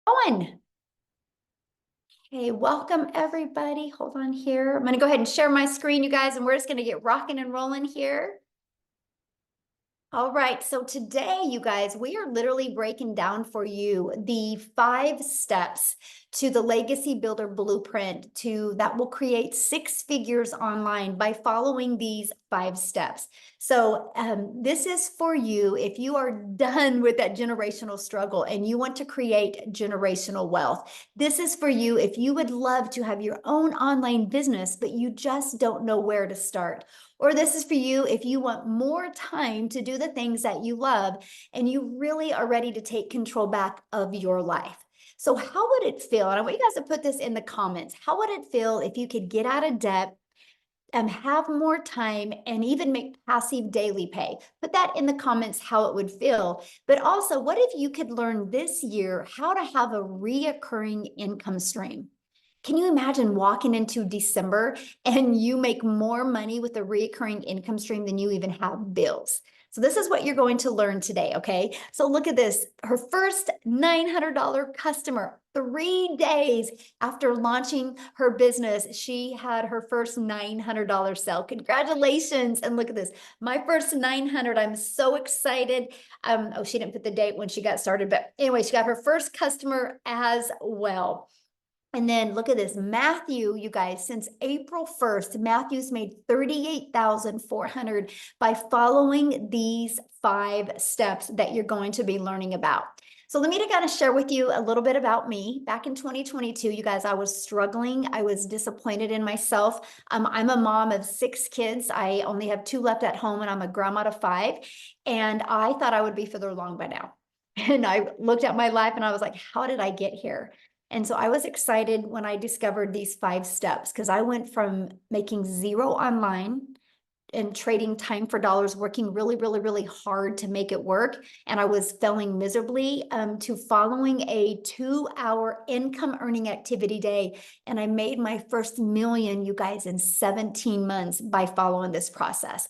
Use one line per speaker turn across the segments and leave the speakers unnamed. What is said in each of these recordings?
Going. Hey, welcome everybody. Hold on here. I'm going to go ahead and share my screen, you guys, and we're just going to get rocking and rolling here. All right, so today, you guys, we are literally breaking down for you the 5 steps to the Legacy Builder Blueprint that will create 6 figures online by following these 5 steps. So this is for you if you are done with that generational struggle and you want to create generational wealth. This is for you if you would love to have your own online business, but you just don't know where to start. Or this is for you if you want more time to do the things that you love and you really are ready to take control back of your life. So how would it feel? And I want you guys to put this in the comments. How would it feel if you could get out of debt and have more time and even make passive daily pay? Put that in the comments how it would feel. But also, what if you could learn this year how to have a reoccurring income stream? Can you imagine walking into December and you make more money with a recurring income stream than you even have bills? So this is what you're going to learn today, okay? So look at this. Her first $900 customer, 3 days after launching her business, she had her first $900 sale. Congratulations. And look at this. My first 900. I'm so excited. Oh, she didn't put the date when she got started, but anyway, she got her first customer as well. And then look at this, Matthew, you guys, since April 1st, Matthew's made $38,400 by following these 5 steps that you're going to be learning about. So let me kind of share with you a little bit about me. Back in 2022, you guys, I was struggling. I was disappointed in myself. I'm a mom of 6 kids. I only have 2 left at home and I'm a grandma to 5. And I thought I would be further along by now. And I looked at my life and I was like, how did I get here? And so I was excited when I discovered these 5 steps because I went from making 0 online and trading time for dollars, working really, really, really hard to make it work. And I was failing miserably to following a 2-hour income earning activity day. And I made my first million, you guys, in 17 months by following this process.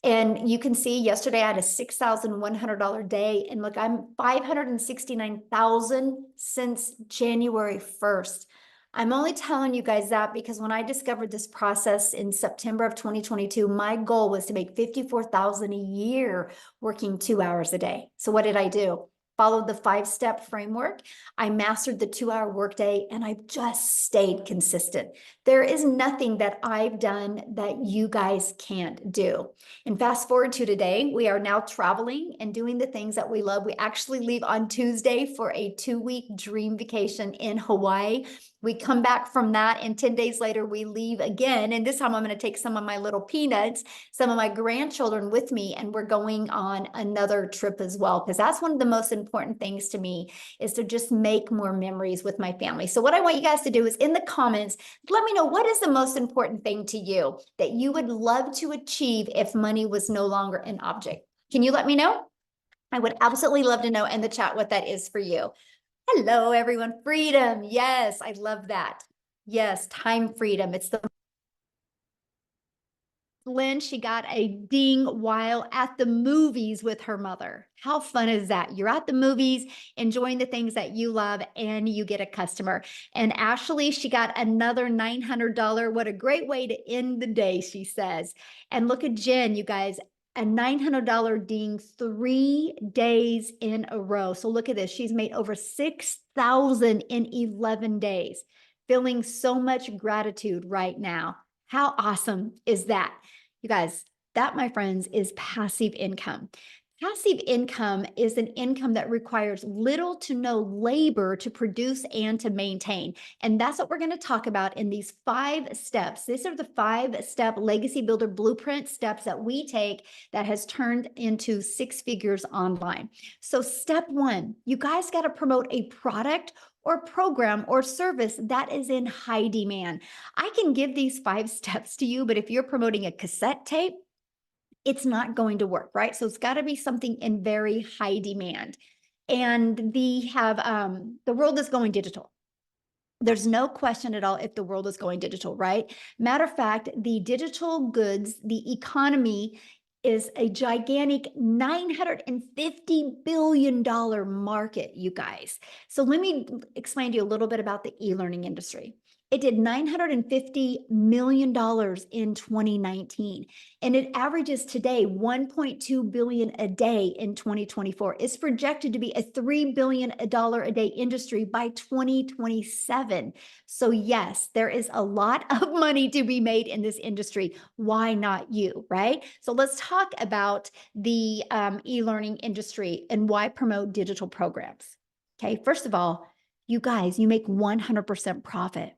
And you can see yesterday I had a $6,100 day. And look, I'm 569,000 since January 1st. I'm only telling you guys that because when I discovered this process in September of 2022, my goal was to make 54,000 a year working 2 hours a day. So what did I do? Followed the 5-step framework. I mastered the 2-hour workday and I've just stayed consistent. There is nothing that I've done that you guys can't do. And fast forward to today, we are now traveling and doing the things that we love. We actually leave on Tuesday for a 2-week dream vacation in Hawaii. We come back from that and 10 days later we leave again. And this time I'm going to take some of my little peanuts, some of my grandchildren with me, and we're going on another trip as well. Because that's one of the most important things to me is to just make more memories with my family. So what I want you guys to do is in the comments, let me know what is the most important thing to you that you would love to achieve if money was no longer an object. Can you let me know? I would absolutely love to know in the chat what that is for you. Hello, everyone. Freedom. Yes, I love that. Yes, time freedom. It's the Lynn, she got a ding while at the movies with her mother. How fun is that? You're at the movies, enjoying the things that you love, and you get a customer. And Ashley, she got another $900. What a great way to end the day, she says. And look at Jen, you guys, a $900 ding 3 days in a row. So look at this. She's made over 6,000 in 11 days. Feeling so much gratitude right now. How awesome is that? You guys, that, my friends, is passive income. Passive income is an income that requires little to no labor to produce and to maintain. And that's what we're going to talk about in these 5 steps. These are the 5-step Legacy Builder Blueprint steps that we take that has turned into 6 figures online. So step 1, you guys got to promote a product or program or service that is in high demand. I can give these 5 steps to you, but if you're promoting a cassette tape, it's not going to work, right? So it's got to be something in very high demand. And the world is going digital. There's no question at all if the world is going digital, right? Matter of fact, the digital goods, the economy is a gigantic $950 billion market, you guys. So let me explain to you a little bit about the e-learning industry. It did $950 million in 2019, and it averages today $1.2 billion a day in 2024. It's projected to be a $3 billion a day industry by 2027. So yes, there is a lot of money to be made in this industry. Why not you, right? So let's talk about the e-learning industry and why promote digital programs. Okay, first of all, you guys, you make 100% profit.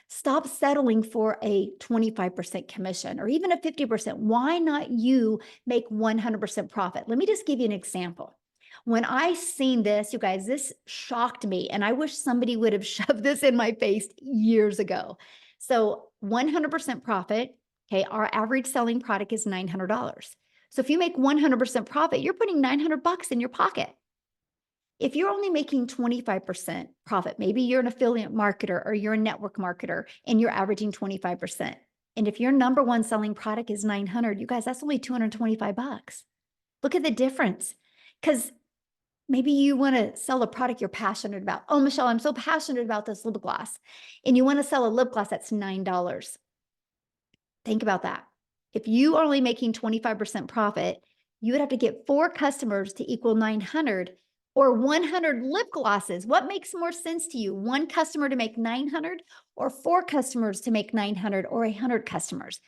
Stop settling for a 25% commission or even a 50%. Why not you make 100% profit? Let me just give you an example. When I seen this, you guys, this shocked me, and I wish somebody would have shoved this in my face years ago. So 100% profit, okay, our average selling product is $900. So if you make 100% profit, you're putting $900 in your pocket. If you're only making 25% profit, maybe you're an affiliate marketer or you're a network marketer and you're averaging 25%. And if your number one selling product is 900, you guys, that's only 225 bucks. Look at the difference. Because maybe you want to sell a product you're passionate about. Oh, Michelle, I'm so passionate about this lip gloss. And you want to sell a lip gloss that's $9. Think about that. If you are only making 25% profit, you would have to get 4 customers to equal 900 or 100 lip glosses. What makes more sense to you? 1 customer to make 900 or 4 customers to make 900 or 100 customers?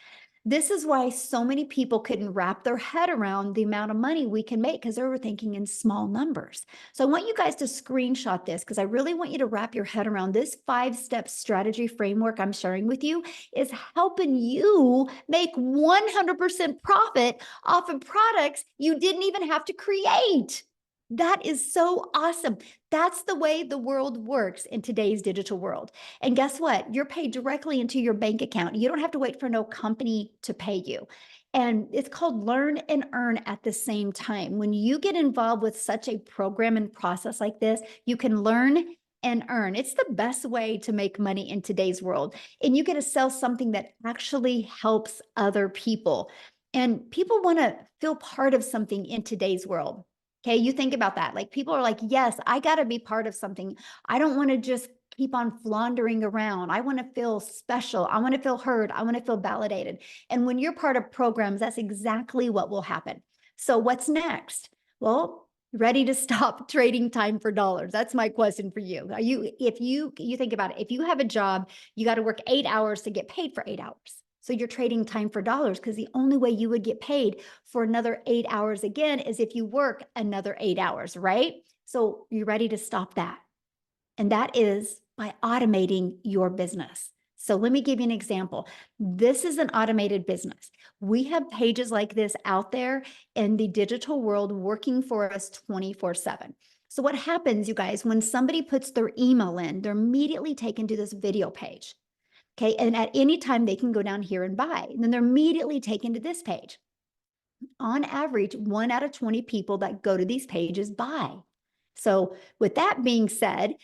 This is why so many people couldn't wrap their head around the amount of money we can make because they were thinking in small numbers. So I want you guys to screenshot this because I really want you to wrap your head around this 5-step strategy framework I'm sharing with you is helping you make 100% profit off of products you didn't even have to create. That is so awesome. That's the way the world works in today's digital world. And guess what? You're paid directly into your bank account. You don't have to wait for no company to pay you. And it's called learn and earn at the same time. When you get involved with such a program and process like this, you can learn and earn. It's the best way to make money in today's world. And you get to sell something that actually helps other people. And people want to feel part of something in today's world. Okay, you think about that. Like people are like, yes, I got to be part of something. I don't want to just keep on floundering around. I want to feel special. I want to feel heard. I want to feel validated. And when you're part of programs, that's exactly what will happen. So what's next? Well, ready to stop trading time for dollars? That's my question for you. Are you, if you think about it, if you have a job, you got to work 8 hours to get paid for 8 hours. So you're trading time for dollars because the only way you would get paid for another 8 hours again is if you work another 8 hours, right? So you're ready to stop that. And that is by automating your business. So let me give you an example. This is an automated business. We have pages like this out there in the digital world working for us 24/7. So what happens, you guys, when somebody puts their email in, they're immediately taken to this video page. Okay, and at any time they can go down here and buy. And then they're immediately taken to this page. On average, 1 out of 20 people that go to these pages buy. So with that being said,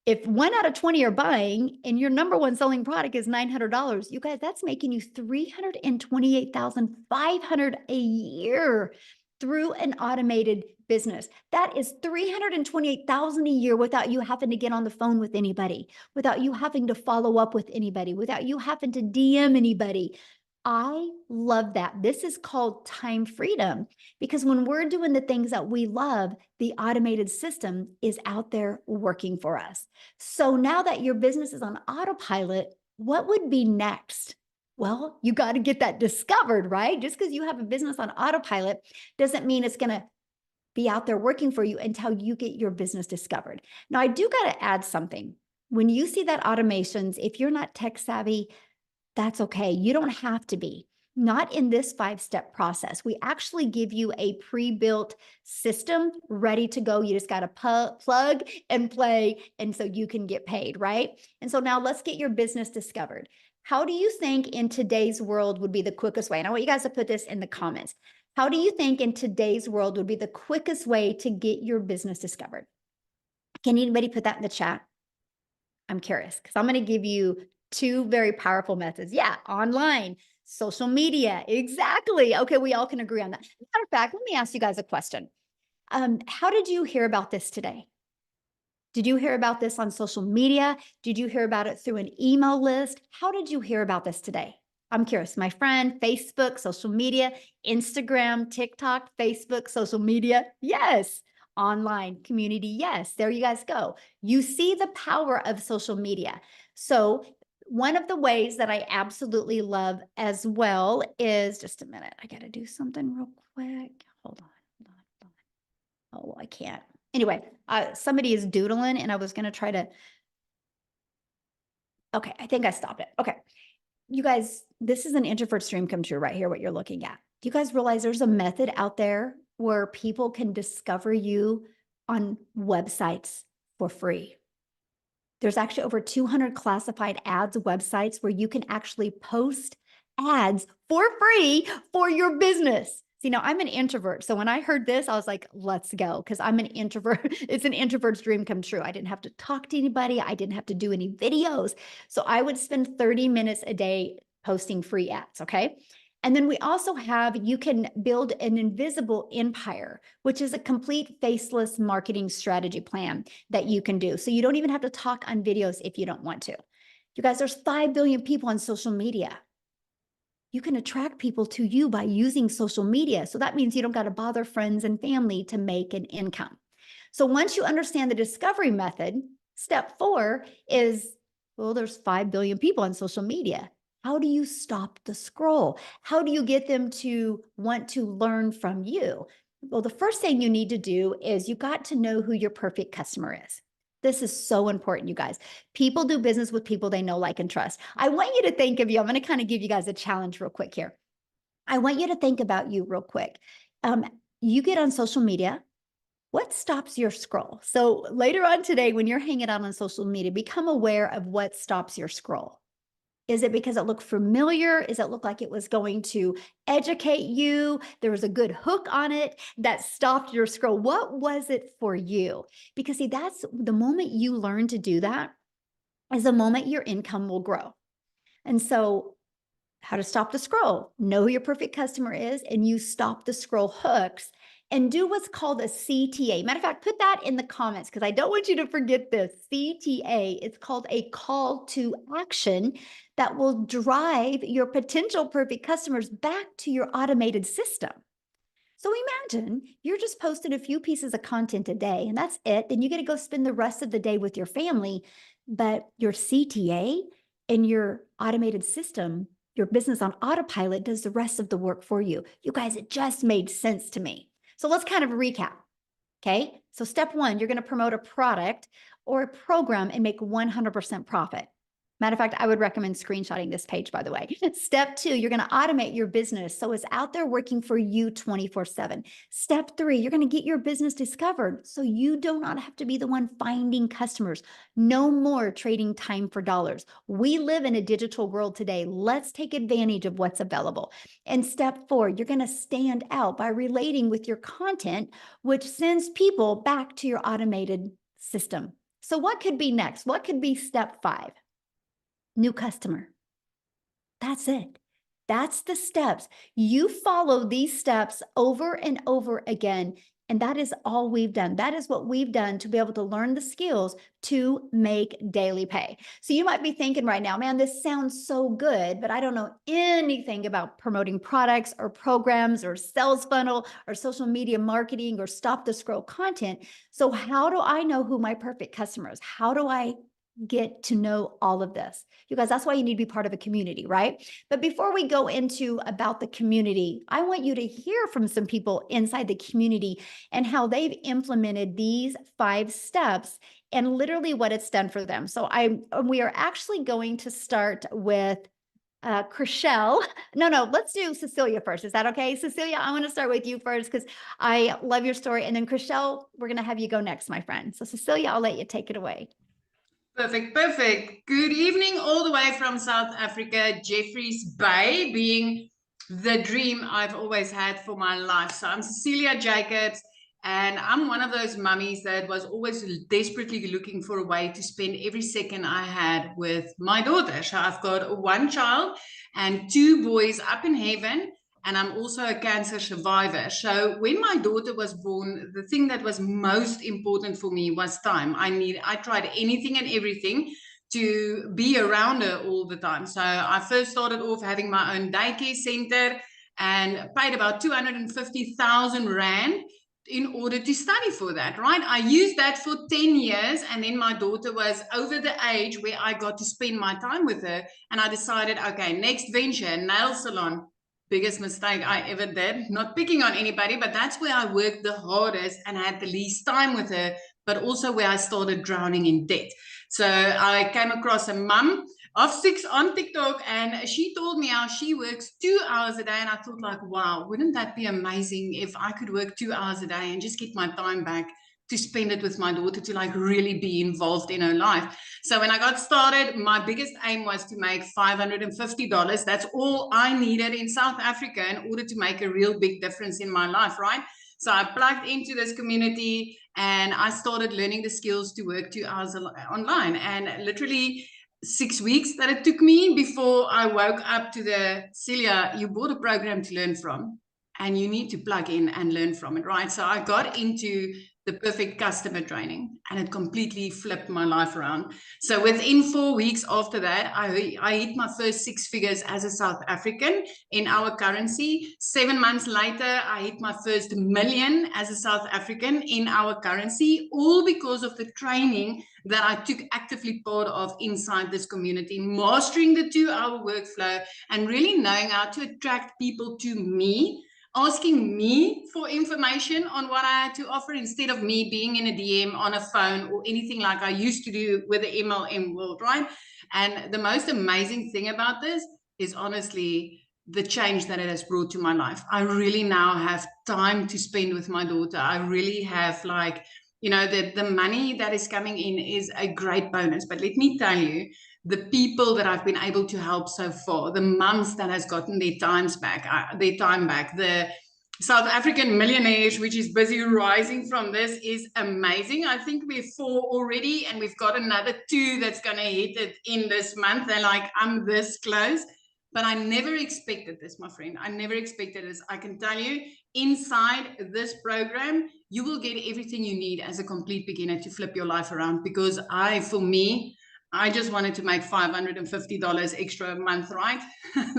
if 1 out of 20 are buying and your number one selling product is $900, you guys, that's making you $328,500 a year through an automated business. That is $328,000 a year without you having to get on the phone with anybody, without you having to follow up with anybody, without you having to DM anybody. I love that. This is called time freedom because when we're doing the things that we love, the automated system is out there working for us. So now that your business is on autopilot, what would be next? Well, you got to get that discovered, right? Just because you have a business on autopilot doesn't mean it's going to be out there working for you until you get your business discovered. Now, I do got to add something. When you see that automations, if you're not tech savvy, that's okay. You don't have to be. Not in this 5-step process. We actually give you a pre-built system ready to go. You just got to plug and play, and so you can get paid, right? And so now let's get your business discovered. How do you think in today's world would be the quickest way? And I want you guys to put this in the comments. How do you think in today's world would be the quickest way to get your business discovered? Can anybody put that in the chat? I'm curious because I'm going to give you 2 very powerful methods. Yeah, online. Social media, exactly. Okay, we all can agree on that. Matter of fact, let me ask you guys a question. How did you hear about this today? Did you hear about this on social media? Did you hear about it through an email list? How did you hear about this today? I'm curious. My friend, Facebook, social media, Instagram, TikTok, Facebook, social media. Yes. Online community. Yes. There you guys go. You see the power of social media. So, one of the ways that I absolutely love as well is just a minute. I got to do something real quick. Hold on. Oh, I can't. Anyway, somebody is doodling and I was going to try to, okay, I think I stopped it. Okay. You guys, this is an introvert's dream come true right here, what you're looking at. Do you guys realize there's a method out there where people can discover you on websites for free? There's actually over 200 classified ads websites where you can actually post ads for free for your business. See, now I'm an introvert. So when I heard this, I was like, let's go, because I'm an introvert. It's an introvert's dream come true. I didn't have to talk to anybody. I didn't have to do any videos. So I would spend 30 minutes a day posting free ads. Okay. And then we also have, you can build an invisible empire, which is a complete faceless marketing strategy plan that you can do. So you don't even have to talk on videos if you don't want to. You guys, there's 5 billion people on social media. You can attract people to you by using social media. So that means you don't got to bother friends and family to make an income. So once you understand the discovery method, step 4 is, well, there's 5 billion people on social media. How do you stop the scroll? How do you get them to want to learn from you? Well, the first thing you need to do is you got to know who your perfect customer is. This is so important, you guys. People do business with people they know, like, and trust. I want you to think of you. I'm going to kind of give you guys a challenge real quick here. I want you to think about you real quick. You get on social media. What stops your scroll? So later on today, when you're hanging out on social media, become aware of what stops your scroll. Is it because it looked familiar? Does it look like it was going to educate you? There was a good hook on it that stopped your scroll. What was it for you? Because see, that's the moment you learn to do that is the moment your income will grow. And so how to stop the scroll, know who your perfect customer is, and you stop the scroll hooks and do what's called a CTA. Matter of fact, put that in the comments because I don't want you to forget this. CTA, it's called a call to action that will drive your potential perfect customers back to your automated system. So imagine you're just posting a few pieces of content a day and that's it. Then you get to go spend the rest of the day with your family, but your CTA and your automated system, your business on autopilot, does the rest of the work for you. You guys, it just made sense to me. So let's kind of recap. Okay. So step 1, you're going to promote a product or a program and make 100% profit. Matter of fact, I would recommend screenshotting this page, by the way. Step 2, you're going to automate your business so it's out there working for you 24/7. Step 3, you're going to get your business discovered so you do not have to be the one finding customers. No more trading time for dollars. We live in a digital world today. Let's take advantage of what's available. And step 4, you're going to stand out by relating with your content, which sends people back to your automated system. So what could be next? What could be step 5? New customer. That's it. That's the steps. You follow these steps over and over again. And that is all we've done. That is what we've done to be able to learn the skills to make daily pay. So you might be thinking right now, man, this sounds so good, but I don't know anything about promoting products or programs or sales funnel or social media marketing or stop the scroll content. So how do I know who my perfect customer is? How do I get to know all of this? You guys, that's why you need to be part of a community, right? But before we go into about the community, I want you to hear from some people inside the community and how they've implemented these 5 steps and literally what it's done for them. So we are actually going to start with Chriselle. No, let's do Cecilia first. Is that okay? Cecilia, I want to start with you first because I love your story. And then Chriselle, we're going to have you go next, my friend. So Cecilia, I'll let you take it away.
Perfect. Good evening, all the way from South Africa, Jeffreys Bay, being the dream I've always had for my life. So I'm Cecilia Jacobs, And I'm one of those mummies that was always desperately looking for a way to spend every second I had with my daughter. So I've got one child and two boys up in heaven. And I'm also a cancer survivor. So when my daughter was born, the thing that was most important for me was time. I tried anything and everything to be around her all the time. So I first started off having my own daycare center and paid about 250,000 Rand in order to study for that, right? I used that for 10 years, and then my daughter was over the age where I got to spend my time with her, and I decided, okay, next venture, nail salon. Biggest mistake I ever did. Not picking on anybody, but that's where I worked the hardest and had the least time with her, but also where I started drowning in debt. So I came across a mum of 6 on TikTok, and she told me how she works 2 hours a day. And I thought, like, wow, wouldn't that be amazing if I could work 2 hours a day and just get my time back to spend it with my daughter, to like really be involved in her life. So when I got started, my biggest aim was to make $550. That's all I needed in South Africa in order to make a real big difference in my life, right? So I plugged into this community and I started learning the skills to work 2 hours online. And literally 6 weeks that it took me before I woke up to the, Celia, you bought a program to learn from and you need to plug in and learn from it, right? So I got into the perfect customer training and it completely flipped my life around. So within 4 weeks after that, I hit my first 6 figures as a South African in our currency. 7 months later, I hit my first million as a South African in our currency, all because of the training that I took actively part of inside this community, mastering the 2-hour workflow and really knowing how to attract people to me, asking me for information on what I had to offer instead of me being in a DM on a phone or anything like I used to do with the MLM world, right? And the most amazing thing about this is honestly the change that it has brought to my life. I really now have time to spend with my daughter. I really have like, the money that is coming in is a great bonus. But let me tell you, the people that I've been able to help so far, the moms that has gotten their time back, the South African millionaires, which is busy rising from this, is amazing. I think we're 4 already, and we've got another 2 that's going to hit it in this month. They're like, I'm this close. But I never expected this, my friend. I never expected this. I can tell you, inside this program, you will get everything you need as a complete beginner to flip your life around. Because for me, I just wanted to make $550 extra a month, right?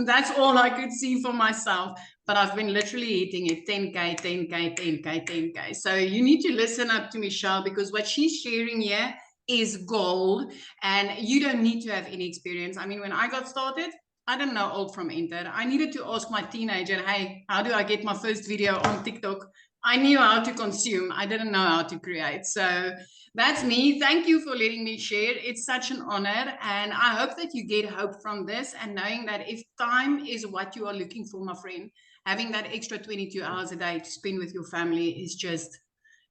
That's all I could see for myself. But I've been literally hitting it 10K, 10K, 10K, 10K. So you need to listen up to Michelle, because what she's sharing here is gold, and you don't need to have any experience. I mean, when I got started, I didn't know alt from enter. I needed to ask my teenager, hey, how do I get my first video on TikTok? I knew how to consume. I didn't know how to create. So that's me. Thank you for letting me share. It's such an honor. And I hope that you get hope from this, and knowing that if time is what you are looking for, my friend, having that extra 22 hours a day to spend with your family is just,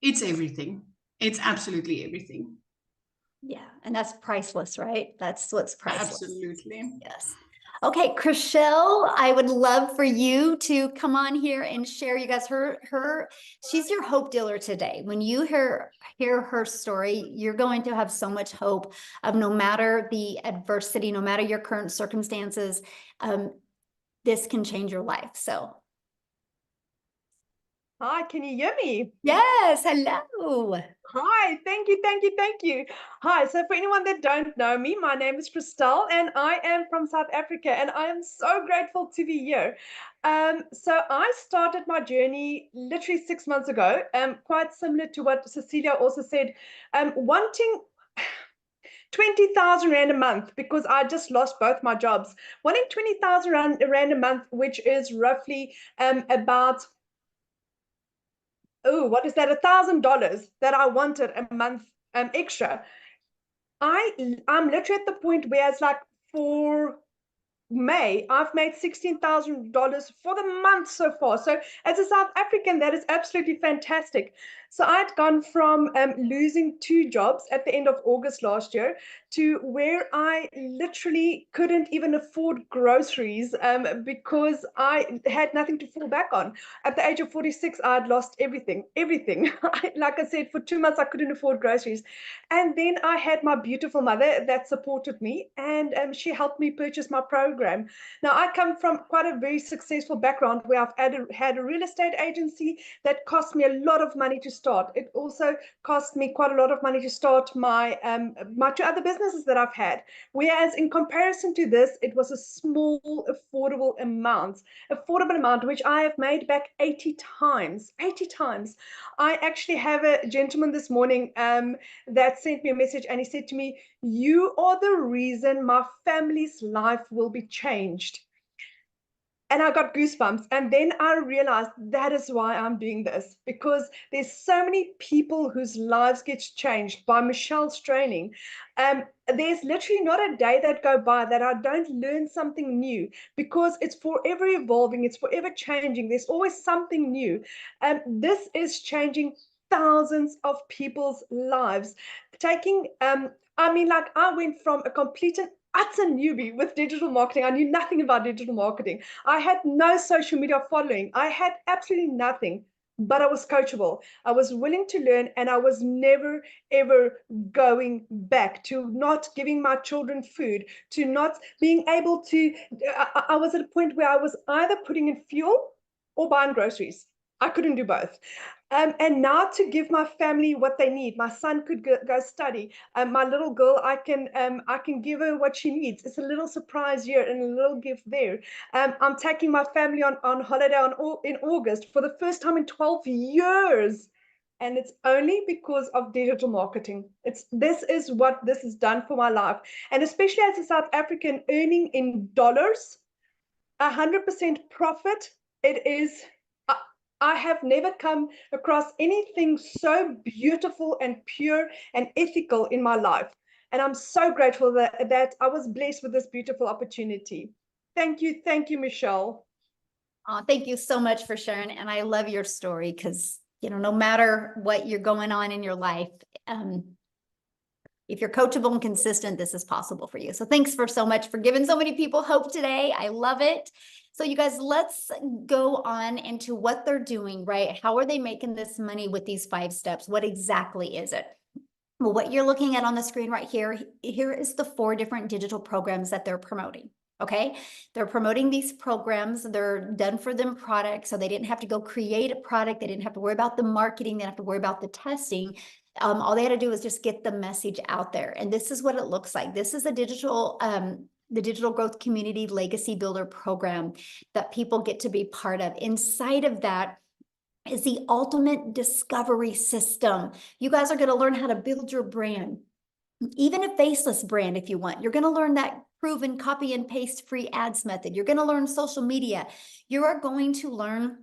it's everything. It's absolutely everything.
Yeah, and that's priceless, right? That's what's priceless.
Absolutely.
Yes. Okay, Chriselle, I would love for you to come on here and share. You guys, she's your hope dealer today. When you hear her story, you're going to have so much hope of, no matter the adversity, no matter your current circumstances, this can change your life. So.
Hi, can you hear me?
Yes, hello.
Hi, thank you, thank you, thank you. Hi, so for anyone that don't know me, my name is Christelle and I am from South Africa, and I am so grateful to be here. So I started my journey literally 6 months ago, quite similar to what Cecilia also said, wanting 20,000 Rand a month, because I just lost both my jobs. Wanting 20,000 Rand a month, which is roughly about, oh, what is that? $1,000 that I wanted a month extra. I'm literally at the point where it's like, for May, I've made $16,000 for the month so far. So as a South African, that is absolutely fantastic. So I'd gone from losing 2 jobs at the end of August last year to where I literally couldn't even afford groceries because I had nothing to fall back on. At the age of 46, I had lost everything, everything. Like I said, for 2 months, I couldn't afford groceries. And then I had my beautiful mother that supported me, and she helped me purchase my program. Now, I come from quite a very successful background where I've had a real estate agency that cost me a lot of money to start. It also cost me quite a lot of money to start my 2 other businesses that I've had. Whereas in comparison to this, it was a small, affordable amount, which I have made back 80 times. 80 times. I actually have a gentleman this morning that sent me a message, and he said to me, "You are the reason my family's life will be changed." And I got goosebumps. And then I realized that is why I'm doing this, because there's so many people whose lives get changed by Michelle's training. There's literally not a day that go by that I don't learn something new, because it's forever evolving, it's forever changing. There's always something new. This is changing thousands of people's lives. Like I went from a complete and utter newbie with digital marketing. I knew nothing about digital marketing. I had no social media following. I had absolutely nothing, but I was coachable. I was willing to learn, and I was never, ever going back to not giving my children food, to not being able to. I was at a point where I was either putting in fuel or buying groceries. I couldn't do both. And now to give my family what they need. My son could go study. My little girl, I can give her what she needs. It's a little surprise here and a little gift there. I'm taking my family on holiday in August for the first time in 12 years. And it's only because of digital marketing. This is what this has done for my life. And especially as a South African earning in dollars, 100% profit, it is. I have never come across anything so beautiful and pure and ethical in my life. And I'm so grateful that I was blessed with this beautiful opportunity. Thank you, Michelle.
Oh, thank you so much for sharing. And I love your story because, no matter what you're going on in your life, if you're coachable and consistent, this is possible for you. So thanks so much for giving so many people hope today. I love it. So you guys, let's go on into what they're doing, right? How are they making this money with these 5 steps? What exactly is it? Well, what you're looking at on the screen right here is the 4 different digital programs that they're promoting. Okay, they're promoting these programs. They're done for them products. So they didn't have to go create a product. They didn't have to worry about the marketing. They didn't have to worry about the testing. All they had to do was just get the message out there. And this is what it looks like. This is a the Digital Growth Community Legacy Builder program that people get to be part of. Inside of that is the ultimate discovery system. You guys are going to learn how to build your brand, even a faceless brand if you want. You're going to learn that proven copy and paste free ads method. You're going to learn social media. You are going to learn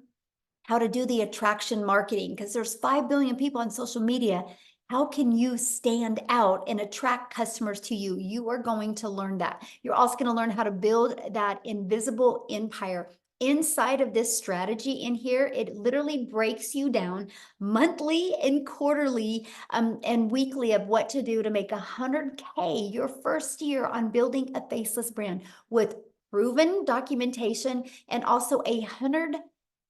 how to do the attraction marketing, because there's 5 billion people on social media. How can you stand out and attract customers to you? You are going to learn that. You're also going to learn how to build that invisible empire. Inside of this strategy in here, it literally breaks you down monthly and quarterly and weekly of what to do to make 100K your first year on building a faceless brand with proven documentation, and also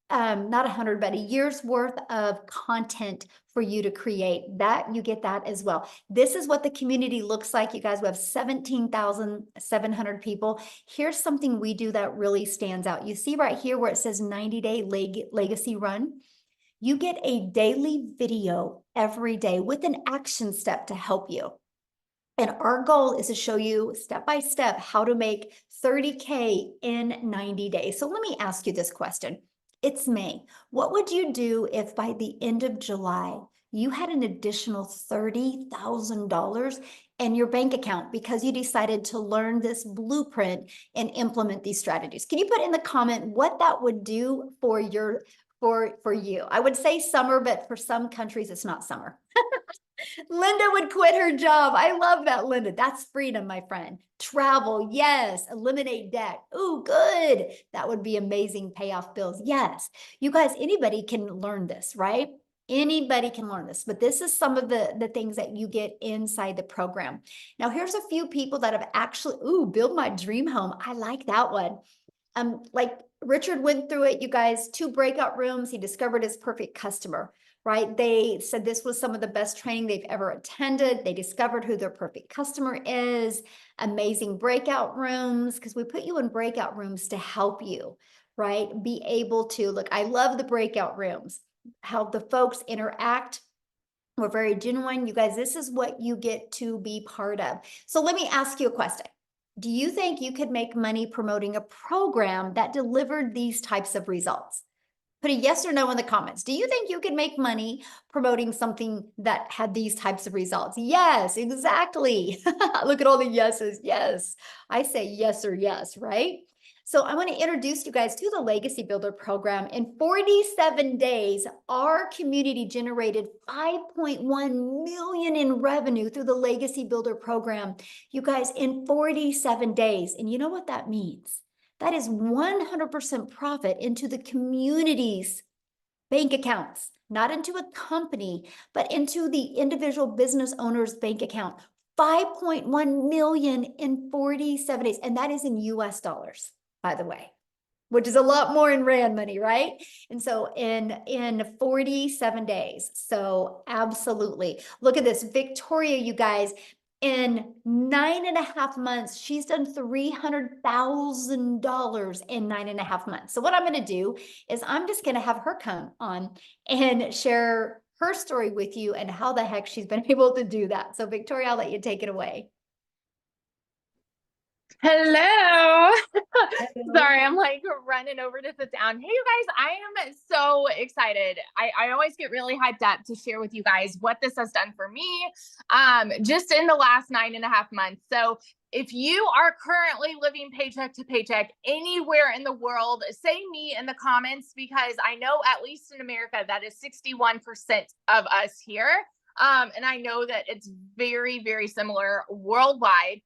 not 100, but a year's worth of content for you to create. That you get that as well. This is what the community looks like. You guys, we have 17,700 people. Here's something we do that really stands out. You see right here where it says 90-day legacy run. You get a daily video every day with an action step to help you. And our goal is to show you step by step how to make 30K in 90 days. So let me ask you this question. It's May. What would you do if by the end of July, you had an additional $30,000 in your bank account because you decided to learn this blueprint and implement these strategies? Can you put in the comment what that would do for you? I would say summer, but for some countries, it's not summer. Linda would quit her job. I love that, Linda. That's freedom, my friend. Travel, yes. Eliminate debt. Ooh, good. That would be amazing. Pay off bills. Yes. You guys, anybody can learn this, right? Anybody can learn this, but this is some of the things that you get inside the program. Now, here's a few people that have actually, build my dream home. I like that one. Like Richard went through it, you guys, 2 breakout rooms. He discovered his perfect customer, right? They said this was some of the best training they've ever attended. They discovered who their perfect customer is. Amazing breakout rooms, because we put you in breakout rooms to help you, right? Be able to, look, I love the breakout rooms, how the folks interact. We're very genuine. You guys, this is what you get to be part of. So let me ask you a question. Do you think you could make money promoting a program that delivered these types of results? Put a yes or no in the comments. Do you think you could make money promoting something that had these types of results? Yes, exactly. Look at all the yeses. Yes, I say yes or yes, right? So I want to introduce you guys to the Legacy Builder program. In 47 days, our community generated 5.1 million in revenue through the Legacy Builder program. You guys, in 47 days. And you know what that means? That is 100% profit into the community's bank accounts, not into a company, but into the individual business owner's bank account. 5.1 million in 47 days. And that is in US dollars, by the way, which is a lot more in rand money, right? And so in 47 days. So absolutely. Look at this. Victoria, you guys, in 9.5 months, she's done $300,000 in 9.5 months. So what I'm going to do is I'm just going to have her come on and share her story with you and how the heck she's been able to do that. So Victoria, I'll let you take it away.
Hello. Sorry, I'm like running over to sit down. Hey, you guys, I am so excited. I always get really hyped up to share with you guys what this has done for me just in the last 9.5 months. So if you are currently living paycheck to paycheck anywhere in the world, say me in the comments, because I know at least in America, that is 61% of us here. And I know that it's very, very similar worldwide.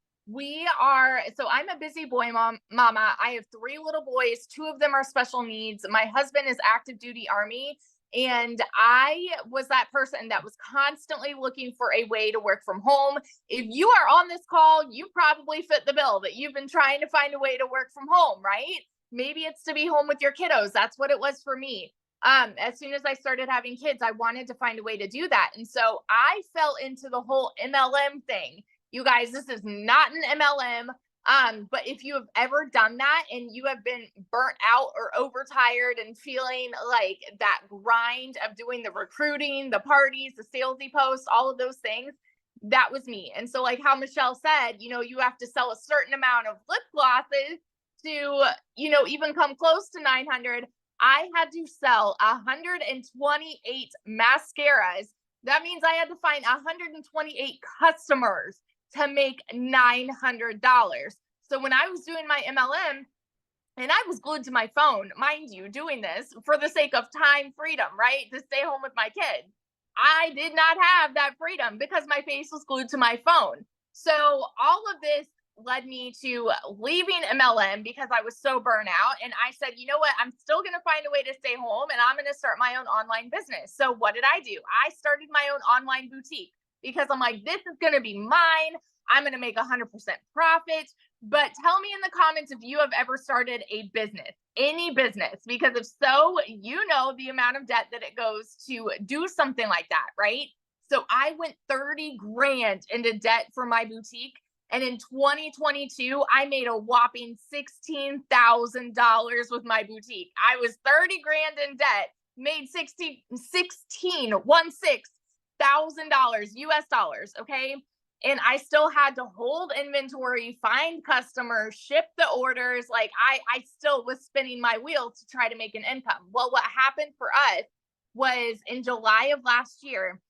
So I'm a busy boy mama. I have 3 little boys. 2 of them are special needs. My husband is active duty Army. And I was that person that was constantly looking for a way to work from home. If you are on this call, you probably fit the bill that you've been trying to find a way to work from home, right? Maybe it's to be home with your kiddos. That's what it was for me. As soon as I started having kids, I wanted to find a way to do that. And so I fell into the whole MLM thing. You guys, this is not an MLM. But if you have ever done that and you have been burnt out or overtired and feeling like that grind of doing the recruiting, the parties, the salesy posts, all of those things, that was me. And so like how Michelle said, you have to sell a certain amount of lip glosses to, even come close to 900. I had to sell 128 mascaras. That means I had to find 128 customers to make $900. So when I was doing my MLM, and I was glued to my phone, mind you, doing this for the sake of time freedom, right? To stay home with my kid. I did not have that freedom because my face was glued to my phone. So all of this led me to leaving MLM because I was so burnt out. And I said, you know what? I'm still going to find a way to stay home and I'm going to start my own online business. So what did I do? I started my own online boutique, because I'm like, this is going to be mine. I'm going to make 100% profit. But tell me in the comments if you have ever started a business, any business, because if so, you know the amount of debt that it goes to do something like that, right? So I went 30 grand into debt for my boutique. And in 2022, I made a whopping $16,000 with my boutique. I was 30 grand in debt, made $16,000 US dollars. Okay. And I still had to hold inventory, find customers, ship the orders. Like I still was spinning my wheel to try to make an income. Well, what happened for us was in July of last year,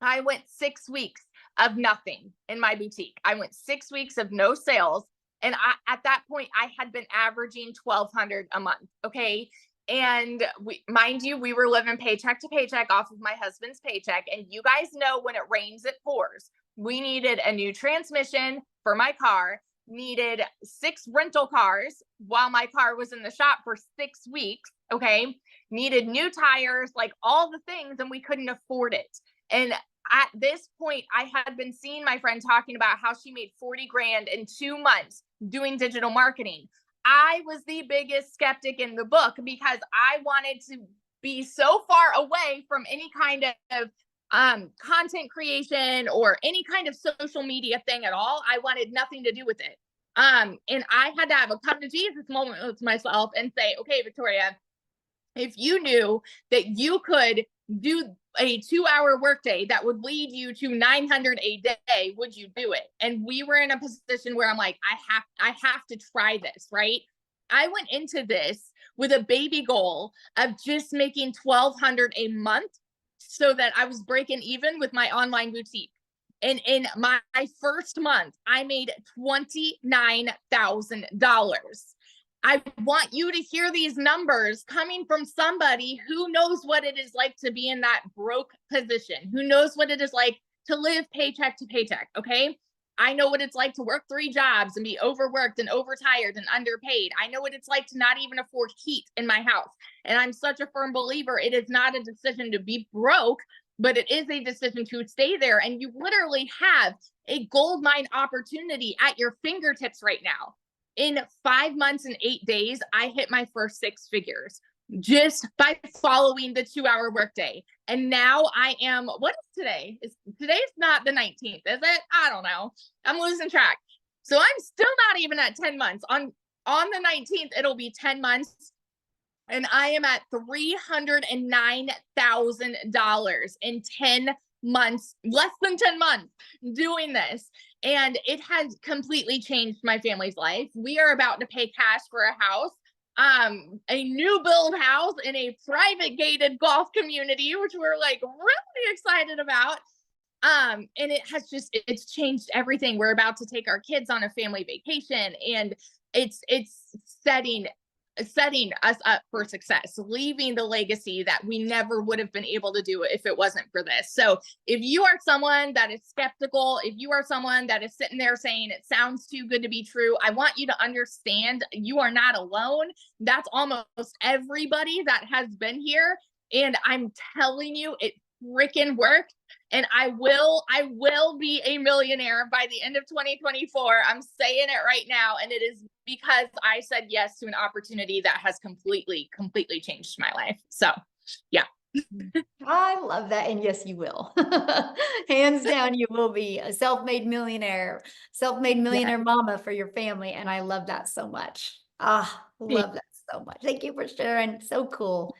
I went 6 weeks of nothing in my boutique. I went 6 weeks of no sales. And at that point, I had been averaging $1,200 a month. Okay. And mind you, we were living paycheck to paycheck off of my husband's paycheck. And you guys know when it rains, it pours. We needed a new transmission for my car, needed 6 rental cars while my car was in the shop for 6 weeks. Okay. needed new tires, like all the things, and we couldn't afford it. And at this point, I had been seeing my friend talking about how she made 40 grand in 2 months doing digital marketing. I was the biggest skeptic in the book because I wanted to be so far away from any kind of content creation or any kind of social media thing at all. I wanted nothing to do with it. And I had to have a come to Jesus moment with myself and say, okay, Victoria, if you knew that you could do a 2-hour workday that would lead you to 900 a day, would you do it? And we were in a position where I'm like, I have to try this, right? I went into this with a baby goal of just making 1,200 a month so that I was breaking even with my online boutique. And in my first month, I made $29,000. I want you to hear these numbers coming from somebody who knows what it is like to be in that broke position, who knows what it is like to live paycheck to paycheck. Okay. I know what it's like to work 3 jobs and be overworked and overtired and underpaid. I know what it's like to not even afford heat in my house. And I'm such a firm believer it is not a decision to be broke, but it is a decision to stay there. And you literally have a gold mine opportunity at your fingertips right now. In 5 months and 8 days, I hit my first 6 figures just by following the 2-hour workday. And now I am, what is today? Today's not the 19th, is it? I don't know. I'm losing track. So I'm still not even at 10 months. On the 19th, it'll be 10 months. And I am at $309,000 in 10 months, less than 10 months doing this. And it has completely changed my family's life. We are about to pay cash for a house, a new build house in a private gated golf community, which we're like really excited about. And it's changed everything. We're about to take our kids on a family vacation, and it's setting us up for success, leaving the legacy that we never would have been able to do if it wasn't for this. So if you are someone that is skeptical, if you are someone that is sitting there saying it sounds too good to be true, I want you to understand you are not alone. That's almost everybody that has been here. And I'm telling you, it freaking worked. And I will be a millionaire by the end of 2024. I'm saying it right now. And it is because I said yes to an opportunity that has completely changed my life. So yeah.
I love that. And yes, you will. Hands down, you will be a self-made millionaire mama for your family. And I love that so much. Love that so much. Thank you for sharing. So cool.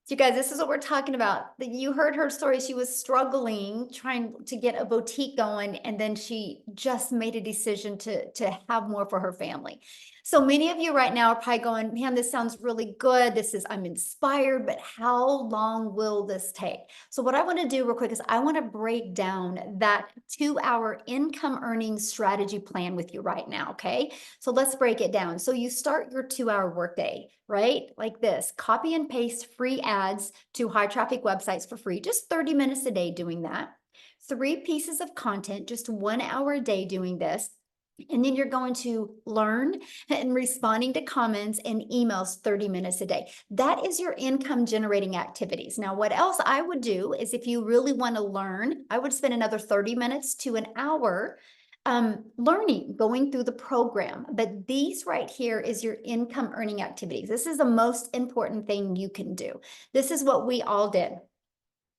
So you guys, this is what we're talking about. You heard her story. She was struggling, trying to get a boutique going, and then she just made a decision to have more for her family. So many of you right now are probably going, man, this sounds really good. I'm inspired, but how long will this take? So what I want to do real quick is I want to break down that 2-hour income earning strategy plan with you right now. Okay. So let's break it down. So you start your 2-hour workday, right? Like this, copy and paste free ads to high traffic websites for free, just 30 minutes a day doing that. 3 pieces of content, just 1 hour a day doing this. And then you're going to learn and responding to comments and emails 30 minutes a day. That is your income generating activities. Now, what else I would do is if you really want to learn, I would spend another 30 minutes to an hour learning, going through the program. But these right here is your income earning activities. This is the most important thing you can do. This is what we all did.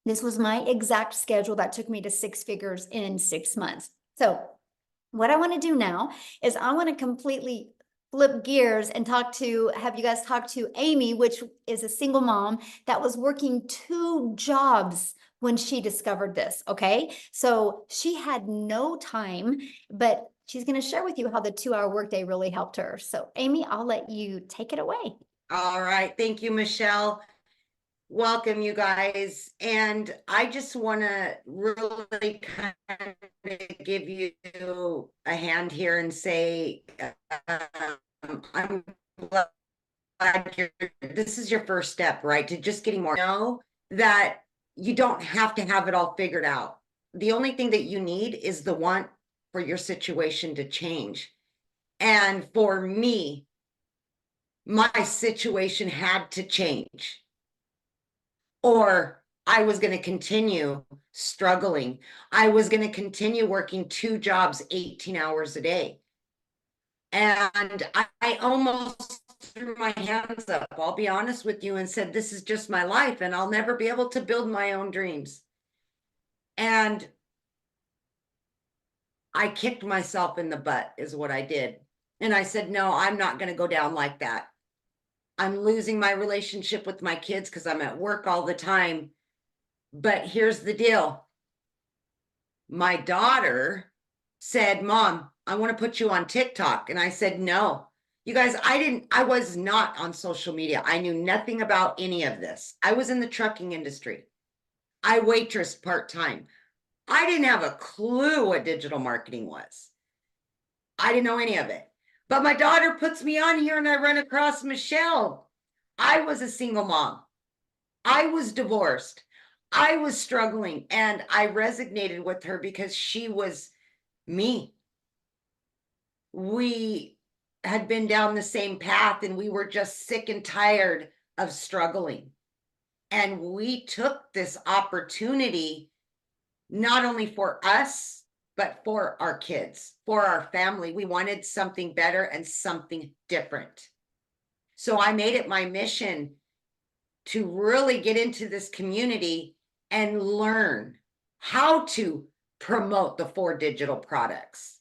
This was my exact schedule that took me to 6 figures in 6 months. So what I want to do now is I want to completely flip gears and have you guys talk to Amy, which is a single mom that was working 2 jobs when she discovered this. Okay. So she had no time, but she's going to share with you how the 2-hour workday really helped her. So Amy, I'll let you take it away.
All right. Thank you, Michelle. Welcome, you guys. And I just want to really kind of give you a hand here and say, I'm glad this is your first step, right? To just getting more. Know that you don't have to have it all figured out. The only thing that you need is the want for your situation to change. And for me, my situation had to change. or I was going to continue struggling. I was going to continue working 2 jobs, 18 hours a day. And I almost threw my hands up, I'll be honest with you, and said, this is just my life and I'll never be able to build my own dreams. And I kicked myself in the butt is what I did. And I said, no, I'm not going to go down like that. I'm losing my relationship with my kids because I'm at work all the time. But here's the deal. My daughter said, Mom, I want to put you on TikTok. And I said, no. You guys, I was not on social media. I knew nothing about any of this. I was in the trucking industry. I waitressed part-time. I didn't have a clue what digital marketing was. I didn't know any of it. But my daughter puts me on here and I run across Michelle. I was a single mom. I was divorced. I was struggling and I resonated with her because she was me. We had been down the same path and we were just sick and tired of struggling. And we took this opportunity not only for us, but for our kids, for our family. We wanted something better and something different. So I made it my mission to really get into this community and learn how to promote the 4 digital products.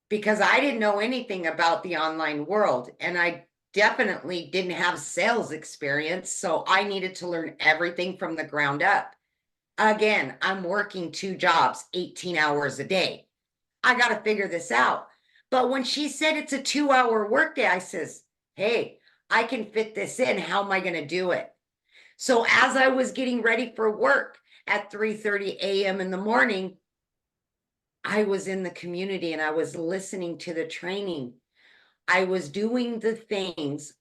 Because I didn't know anything about the online world and I definitely didn't have sales experience. So I needed to learn everything from the ground up. Again, I'm working 2 jobs, 18 hours a day. I got to figure this out. But when she said it's a 2-hour workday, I says, hey, I can fit this in. How am I going to do it? So as I was getting ready for work at 3:30 a.m. in the morning, I was in the community and I was listening to the training. I was doing the things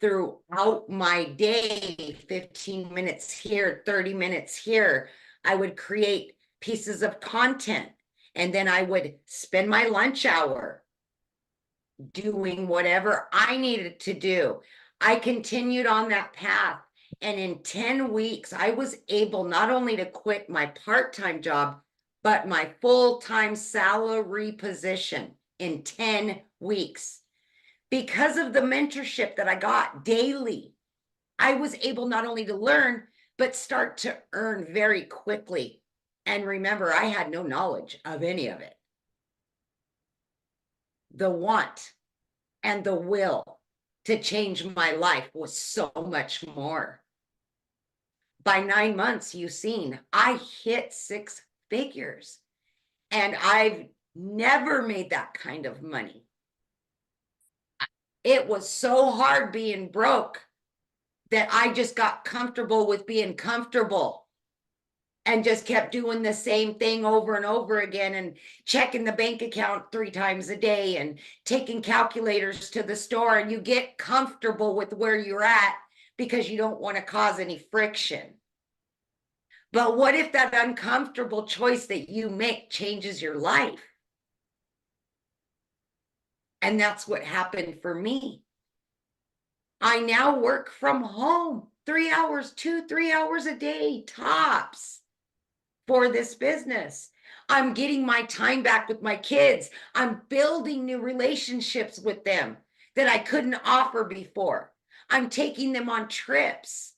throughout my day, 15 minutes here, 30 minutes here. I would create pieces of content and then I would spend my lunch hour doing whatever I needed to do. I continued on that path. And in 10 weeks, I was able not only to quit my part-time job, but my full-time salary position in 10 weeks. Because of the mentorship that I got daily, I was able not only to learn, but start to earn very quickly. And remember, I had no knowledge of any of it. The want and the will to change my life was so much more. By 9 months, you've seen, I hit 6 figures. And I've never made that kind of money. It was so hard being broke that I just got comfortable with being comfortable and just kept doing the same thing over and over again and checking the bank account 3 times a day and taking calculators to the store. And you get comfortable with where you're at because you don't want to cause any friction. But what if that uncomfortable choice that you make changes your life? And that's what happened for me. I now work from home 3 hours, 2-3 hours a day, tops, for this business. I'm getting my time back with my kids. I'm building new relationships with them that I couldn't offer before. I'm taking them on trips.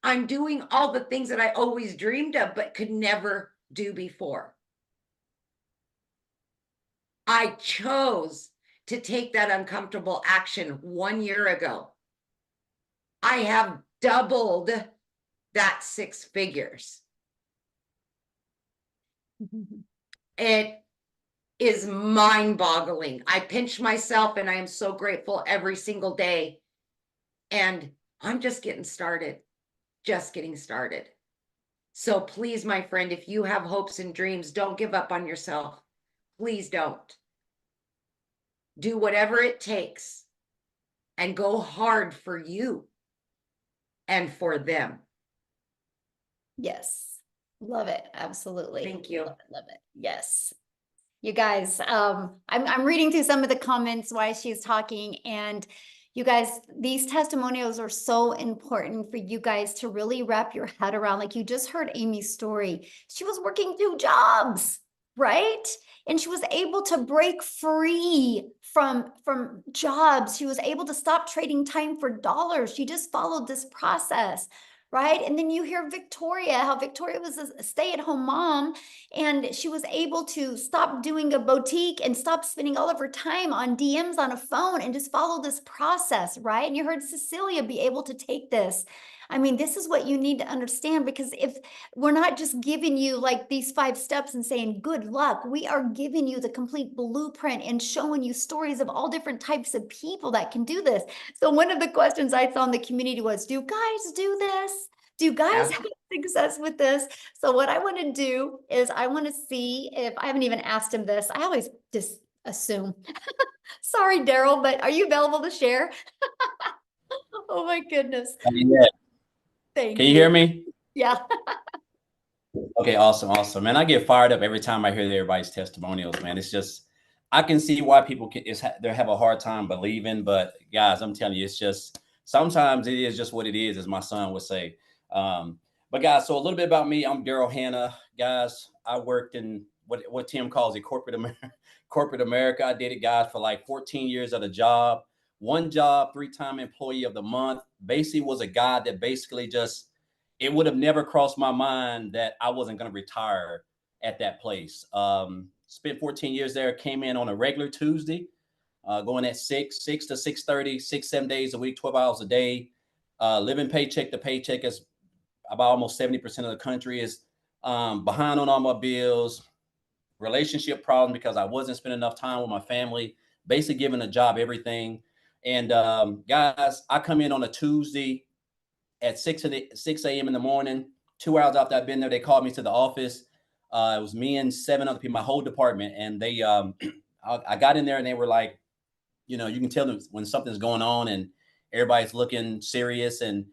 I'm doing all the things that I always dreamed of, but could never do before. I chose to take that uncomfortable action 1 year ago. I have doubled that 6 figures. It is mind-boggling. I pinch myself and I am so grateful every single day. And I'm just getting started, just getting started. So please, my friend, if you have hopes and dreams, don't give up on yourself. Please don't. Do whatever it takes and go hard for you and for them.
Yes. Love it. Absolutely.
Thank you.
Love it. Love it. Yes. You guys, I'm reading through some of the comments while she's talking, and You guys, these testimonials are so important for you guys to really wrap your head around. Like you just heard Amy's story. She was working 2 jobs, right? And she was able to break free from jobs. She was able to stop trading time for dollars. She just followed this process, right? And then you hear Victoria, how Victoria was a stay-at-home mom, and she was able to stop doing a boutique and stop spending all of her time on DMs on a phone and just follow this process, right? And you heard Cecilia be able to take this. I mean, this is what you need to understand, because if we're not just giving you like these 5 steps and saying good luck, we are giving you the complete blueprint and showing you stories of all different types of people that can do this. So one of the questions I saw in the community was, do guys do this? Do you guys have success with this? So what I want to do is I want to see if I haven't even asked him this. I always just assume. Sorry, Daryl, but are you available to share? Oh my goodness.
Yeah.
Thank
Can you hear me?
Yeah.
Okay, awesome, awesome. Man, I get fired up every time I hear everybody's testimonials, man. It's just, I can see why people they have a hard time believing, but guys, I'm telling you, it's just, sometimes it is just what it is, as my son would say. But guys, so a little bit about me. I'm Daryl Hanna. Guys, I worked in what Tim calls it, corporate America. I did it, guys, for like 14 years at a job. One job, 3-time employee of the month. Basically was a guy that basically just, it would have never crossed my mind that I wasn't going to retire at that place. Spent 14 years there, came in on a regular Tuesday, going at 6 to 6:30, 6-7 days a week, 12 hours a day, living paycheck to paycheck. As about almost 70% of the country is behind on all my bills, relationship problems because I wasn't spending enough time with my family, basically giving a job everything. And guys, I come in on a Tuesday at 6 a.m. in the morning. 2 hours after I've been there, they called me to the office. It was me and 7 other people, my whole department. And they, I got in there and they were like, you know, you can tell them when something's going on and everybody's looking serious. And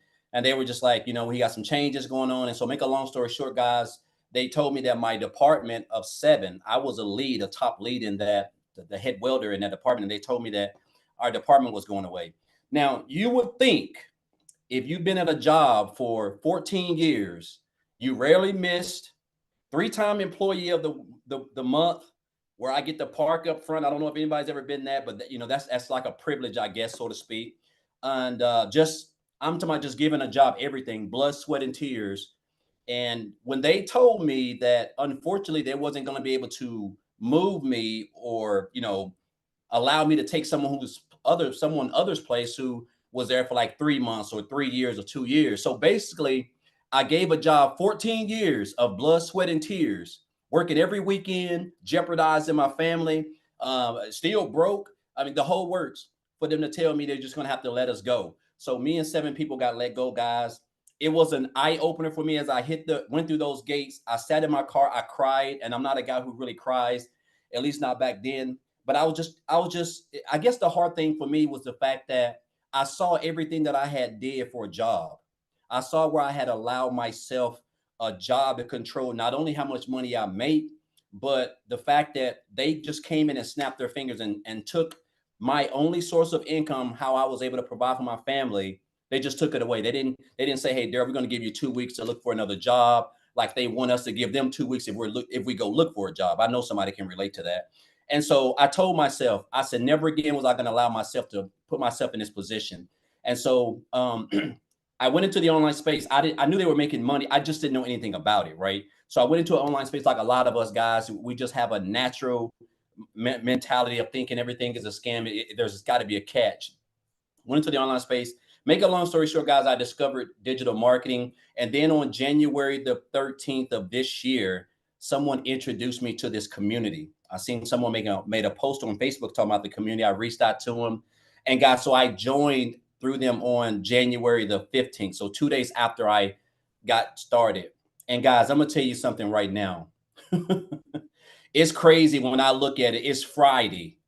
they were just like, you know, we got some changes going on. And so make a long story short, guys, they told me that my department of 7, I was a top lead in that, the head welder in that department. And they told me that our department was going away. Now, you would think if you've been at a job for 14 years, you rarely missed, 3-time employee of the month, where I get to park up front. I don't know if anybody's ever been that, but you know, that's like a privilege, I guess, so to speak. And I'm talking about just giving a job, everything, blood, sweat, and tears. And when they told me that, unfortunately, they wasn't going to be able to move me or, you know, allow me to take someone other's place who was there for like 3 months or 3 years or 2 years. So basically, I gave a job 14 years of blood, sweat, and tears, working every weekend, jeopardizing my family, still broke. I mean, the whole works, for them to tell me they're just going to have to let us go. So me and 7 people got let go, guys. It was an eye opener for me as I went through those gates. I sat in my car, I cried, and I'm not a guy who really cries, at least not back then. But I was just, I guess the hard thing for me was the fact that I saw everything that I had did for a job. I saw where I had allowed myself a job to control not only how much money I make, but the fact that they just came in and snapped their fingers and took my only source of income, how I was able to provide for my family. They just took it away. They didn't say, hey, Daryl, we're going to give you 2 weeks to look for another job. Like they want us to give them 2 weeks if we go look for a job. I know somebody can relate to that. And so I told myself, I said, never again was I going to allow myself to put myself in this position. And so I went into the online space. I knew they were making money. I just didn't know anything about it, right? So I went into an online space like a lot of us guys. We just have a natural mentality of thinking everything is a scam. There's got to be a catch. Went into the online space. Make a long story short, guys, I discovered digital marketing. And then on January the 13th of this year, someone introduced me to this community. I seen someone made a post on Facebook talking about the community. I reached out to them. And guys, so I joined through them on January the 15th. So 2 days after I got started. And guys, I'm going to tell you something right now. It's crazy when I look at it. It's Friday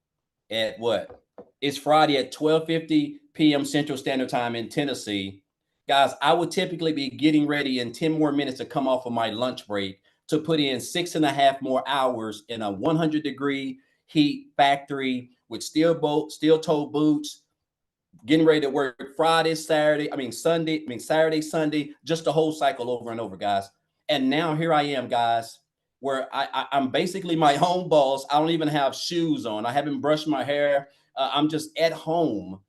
at what? It's Friday at 12:50 p.m. Central Standard Time in Tennessee. Guys, I would typically be getting ready in 10 more minutes to come off of my lunch break to put in 6.5 more hours in a 100-degree heat factory with steel-toe boots, getting ready to work Friday, Saturday, Saturday, Sunday, just the whole cycle over and over, guys. And now here I am, guys, where I'm basically my own boss. I don't even have shoes on. I haven't brushed my hair. I'm just at home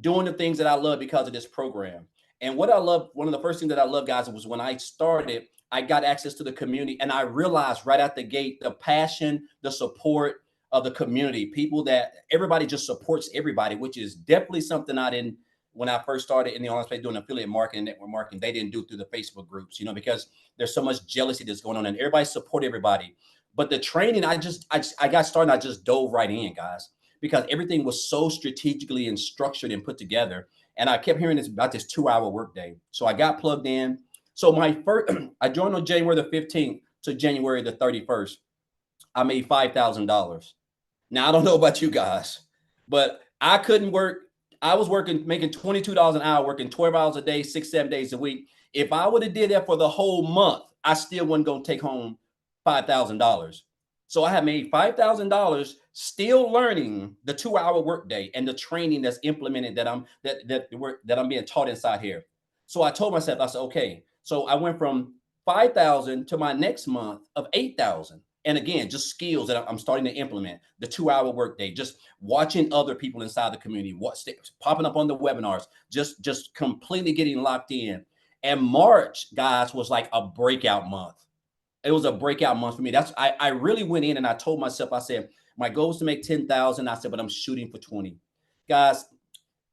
doing the things that I love because of this program. And what I love, one of the first things that I love, guys, was when I started, I got access to the community, and I realized right out the gate the passion, the support of the community, people that everybody just supports everybody, which is definitely something I didn't when I first started in the online space doing affiliate marketing, network marketing. They didn't do through the Facebook groups, because there's so much jealousy that's going on, and everybody support everybody. But the training, I got started, I just dove right in, guys, because everything was so strategically and structured and put together. And I kept hearing this about this 2-hour workday. So I got plugged in. So my first, I joined on January the 15th to January the 31st. I made $5,000. Now, I don't know about you guys, but I couldn't work. I was making $22 an hour, working 12 hours a day, 6, 7 days a week. If I would have did that for the whole month, I still wasn't going to take home $5,000. So I had made $5,000 still learning the 2-hour workday and the training that's implemented that I'm being taught inside here. So I told myself, I said, okay. So I went from 5,000 to my next month of 8,000. And again, just skills that I'm starting to implement. The 2-hour workday, just watching other people inside the community, popping up on the webinars, just completely getting locked in. And March, guys, was like a breakout month. It was a breakout month for me. I really went in and I told myself, I said, my goal is to make 10,000. I said, but I'm shooting for 20. Guys,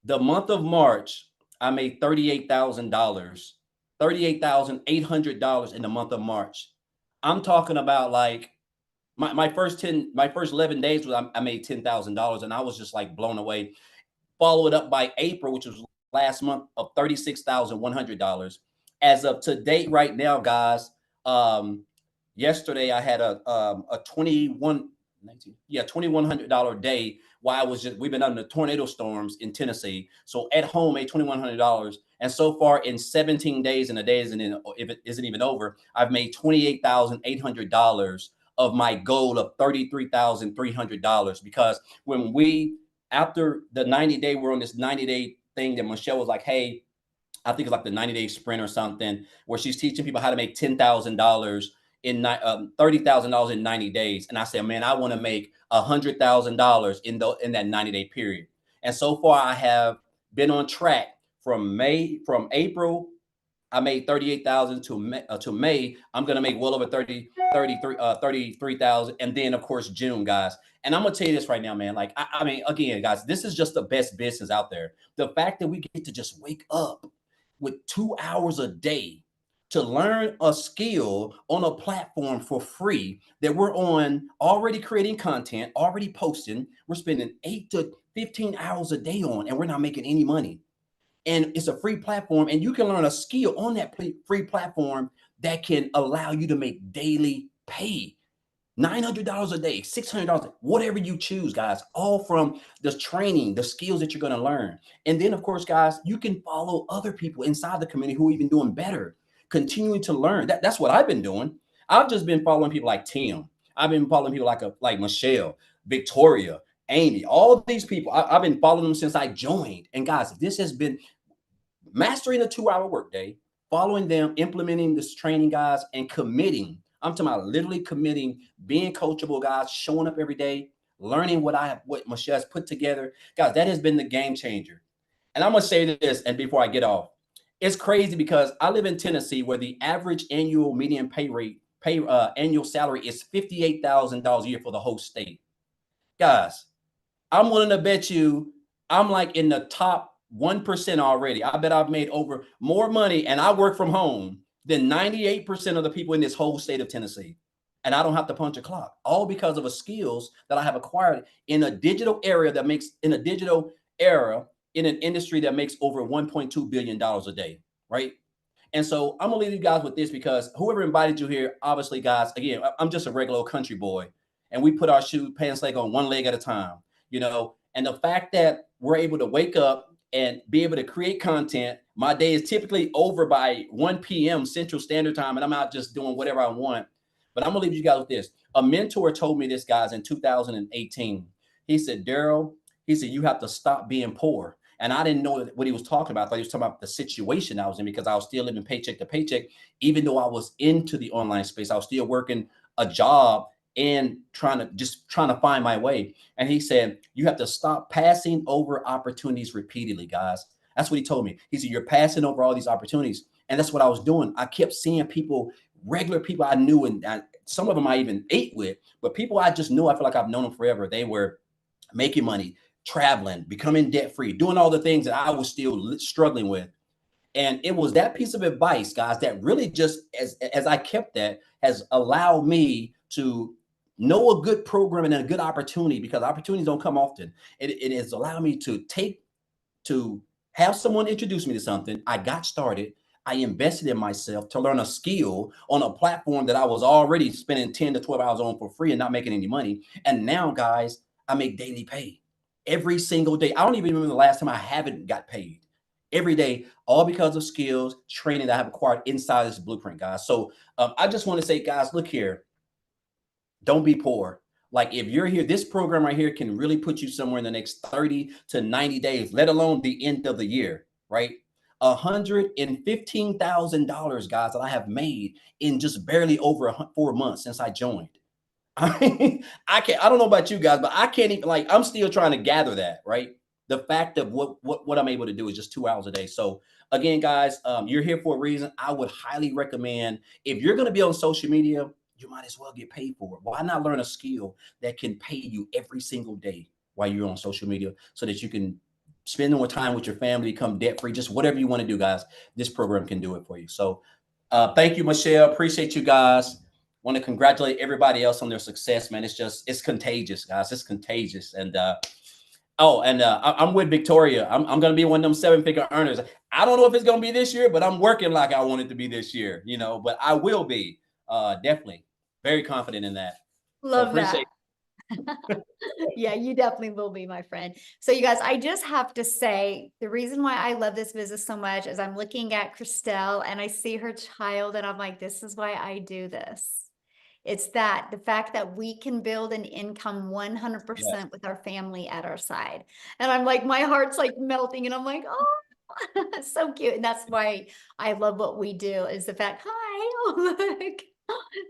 the month of March, I made $38,000, $38,800 in the month of March. I'm talking about like my first 11 days was I made $10,000, and I was just like blown away. Follow it up by April, which was last month, of $36,100. As of to date, right now, guys, yesterday I had a $2,100 day while we've been under tornado storms in Tennessee. So at home, made $2,100. And so far in 17 days, and the day if it isn't even over, I've made $28,800 of my goal of $33,300. Because after the 90-day, we're on this 90-day thing that Michelle was like, hey, I think it's like the 90-day sprint or something, where she's teaching people how to make $10,000 in $30,000 in 90 days. And I said, man, I want to make $100,000 in that 90-day period. And so far, I have been on track from April. I made 38,000 to May. I'm going to make well over 33,000. And then of course, June, guys. And I'm going to tell you this right now, man. Like, I mean, again, guys, this is just the best business out there. The fact that we get to just wake up with 2 hours a day to learn a skill on a platform for free that we're on, already creating content, already posting, we're spending 8 to 15 hours a day on, and we're not making any money. And it's a free platform, and you can learn a skill on that free platform that can allow you to make daily pay. $900 a day, $600, whatever you choose, guys, all from the training, the skills that you're going to learn. And then, of course, guys, you can follow other people inside the community who are even doing better, continuing to learn. That's what I've been doing. I've just been following people like Tim. I've been following people like Michelle, Victoria, Amy, all of these people. I've been following them since I joined. And guys, this has been mastering a 2-hour workday, following them, implementing this training, guys, and committing. I'm talking about literally committing, being coachable, guys, showing up every day, learning what Michelle's put together. Guys, that has been the game changer. And I'm going to say this, and before I get off, it's crazy because I live in Tennessee, where the average annual median annual salary is $58,000 a year for the whole state. Guys, I'm willing to bet you I'm like in the top 1% already. I bet I've made more money, and I work from home, than 98% of the people in this whole state of Tennessee. And I don't have to punch a clock, all because of the skills that I have acquired in a digital era in an industry that makes over $1.2 billion a day, right? And so I'm gonna leave you guys with this, because whoever invited you here, obviously, guys, again, I'm just a regular old country boy, and we put our pants leg on one leg at a time, and the fact that we're able to wake up and be able to create content. My day is typically over by 1 p.m. Central Standard Time, and I'm out just doing whatever I want. But I'm gonna leave you guys with this. A mentor told me this, guys, in 2018. He said, Daryl, he said, you have to stop being poor. And I didn't know what he was talking about. I thought he was talking about the situation I was in, because I was still living paycheck to paycheck. Even though I was into the online space, I was still working a job and trying to find my way. And he said, you have to stop passing over opportunities repeatedly, guys. That's what he told me. He said, you're passing over all these opportunities. And that's what I was doing. I kept seeing people, regular people I knew, and some of them I even ate with, but people I just knew, I feel like I've known them forever. They were making money, traveling, becoming debt free, doing all the things that I was still struggling with. And it was that piece of advice, guys, that really just, as I kept that, has allowed me to know a good program and a good opportunity, because opportunities don't come often. It has allowed me to have someone introduce me to something. I got started. I invested in myself to learn a skill on a platform that I was already spending 10 to 12 hours on for free and not making any money. And now, guys, I make daily pay every single day. I don't even remember the last time I haven't got paid. Every day, all because of skills, training that I have acquired inside this blueprint, guys. So I just want to say, guys, look here, don't be poor. Like, if you're here, this program right here can really put you somewhere in the next 30 to 90 days, let alone the end of the year, right? $115,000, guys, that I have made in just barely over 4 months since I joined. I don't know about you guys, but I can't even, like, I'm still trying to gather that, right? The fact of what I'm able to do is just 2 hours a day. So again, guys, you're here for a reason. I would highly recommend, if you're going to be on social media, you might as well get paid for it. Why not learn a skill that can pay you every single day while you're on social media, so that you can spend more time with your family, become debt free, just whatever you want to do, guys. This program can do it for you. So thank you, Michelle. Appreciate you guys. Want to congratulate everybody else on their success, man. It's contagious, guys. It's contagious. And I'm with Victoria. I'm going to be one of them 7-figure earners. I don't know if it's going to be this year, but I'm working like I want it to be this year, but I will be definitely very confident in that.
Love that. Yeah, you definitely will be, my friend. So you guys, I just have to say, the reason why I love this business so much is I'm looking at Christelle and I see her child and I'm like, this is why I do this. It's the fact that we can build an income 100% with our family at our side. And I'm like, my heart's like melting and I'm like, oh, so cute. And that's why I love what we do, is the fact, hi, oh, look,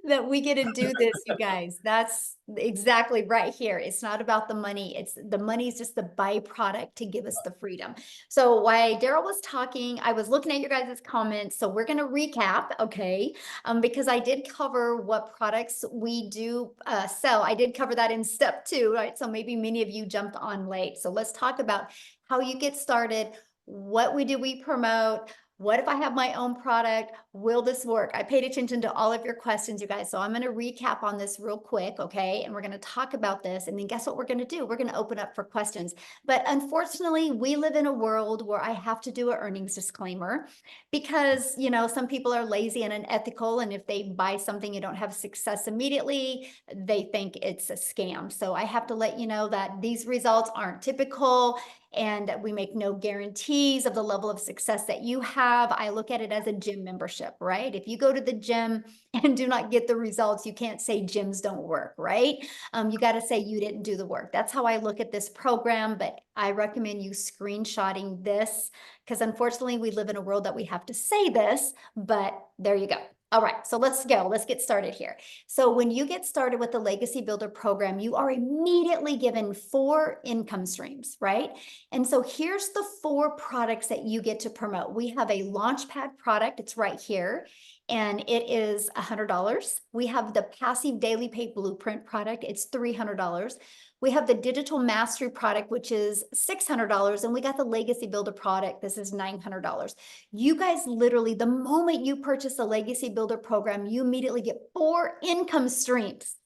that we get to do this, you guys. That's exactly right here. It's not about the money. The money is just the byproduct to give us the freedom. So while Daryl was talking, I was looking at your guys' comments. So we're going to recap, okay? Because I did cover what products we do sell. I did cover that in step 2, right? So maybe many of you jumped on late. So let's talk about how you get started. What we promote. What if I have my own product? Will this work? I paid attention to all of your questions, you guys. So I'm going to recap on this real quick, okay? And we're going to talk about this. And then guess what we're going to do? We're going to open up for questions. But unfortunately, we live in a world where I have to do an earnings disclaimer because, some people are lazy and unethical. And if they buy something you don't have success immediately, they think it's a scam. So I have to let you know that these results aren't typical, and we make no guarantees of the level of success that you have. I look at it as a gym membership, right? If you go to the gym and do not get the results, you can't say gyms don't work, right? You got to say you didn't do the work. That's how I look at this program, but I recommend you screenshotting this, because unfortunately we live in a world that we have to say this, but there you go. All right, so let's go. Let's get started here. So when you get started with the Legacy Builder program, you are immediately given 4 income streams, right? And so here's the 4 products that you get to promote. We have a Launchpad product. It's right here, and it is $100. We have the Passive Daily Pay Blueprint product. It's $300. We have the Digital Mastery product, which is $600. And we got the Legacy Builder product. This is $900. You guys, literally, the moment you purchase the Legacy Builder program, you immediately get 4 income streams.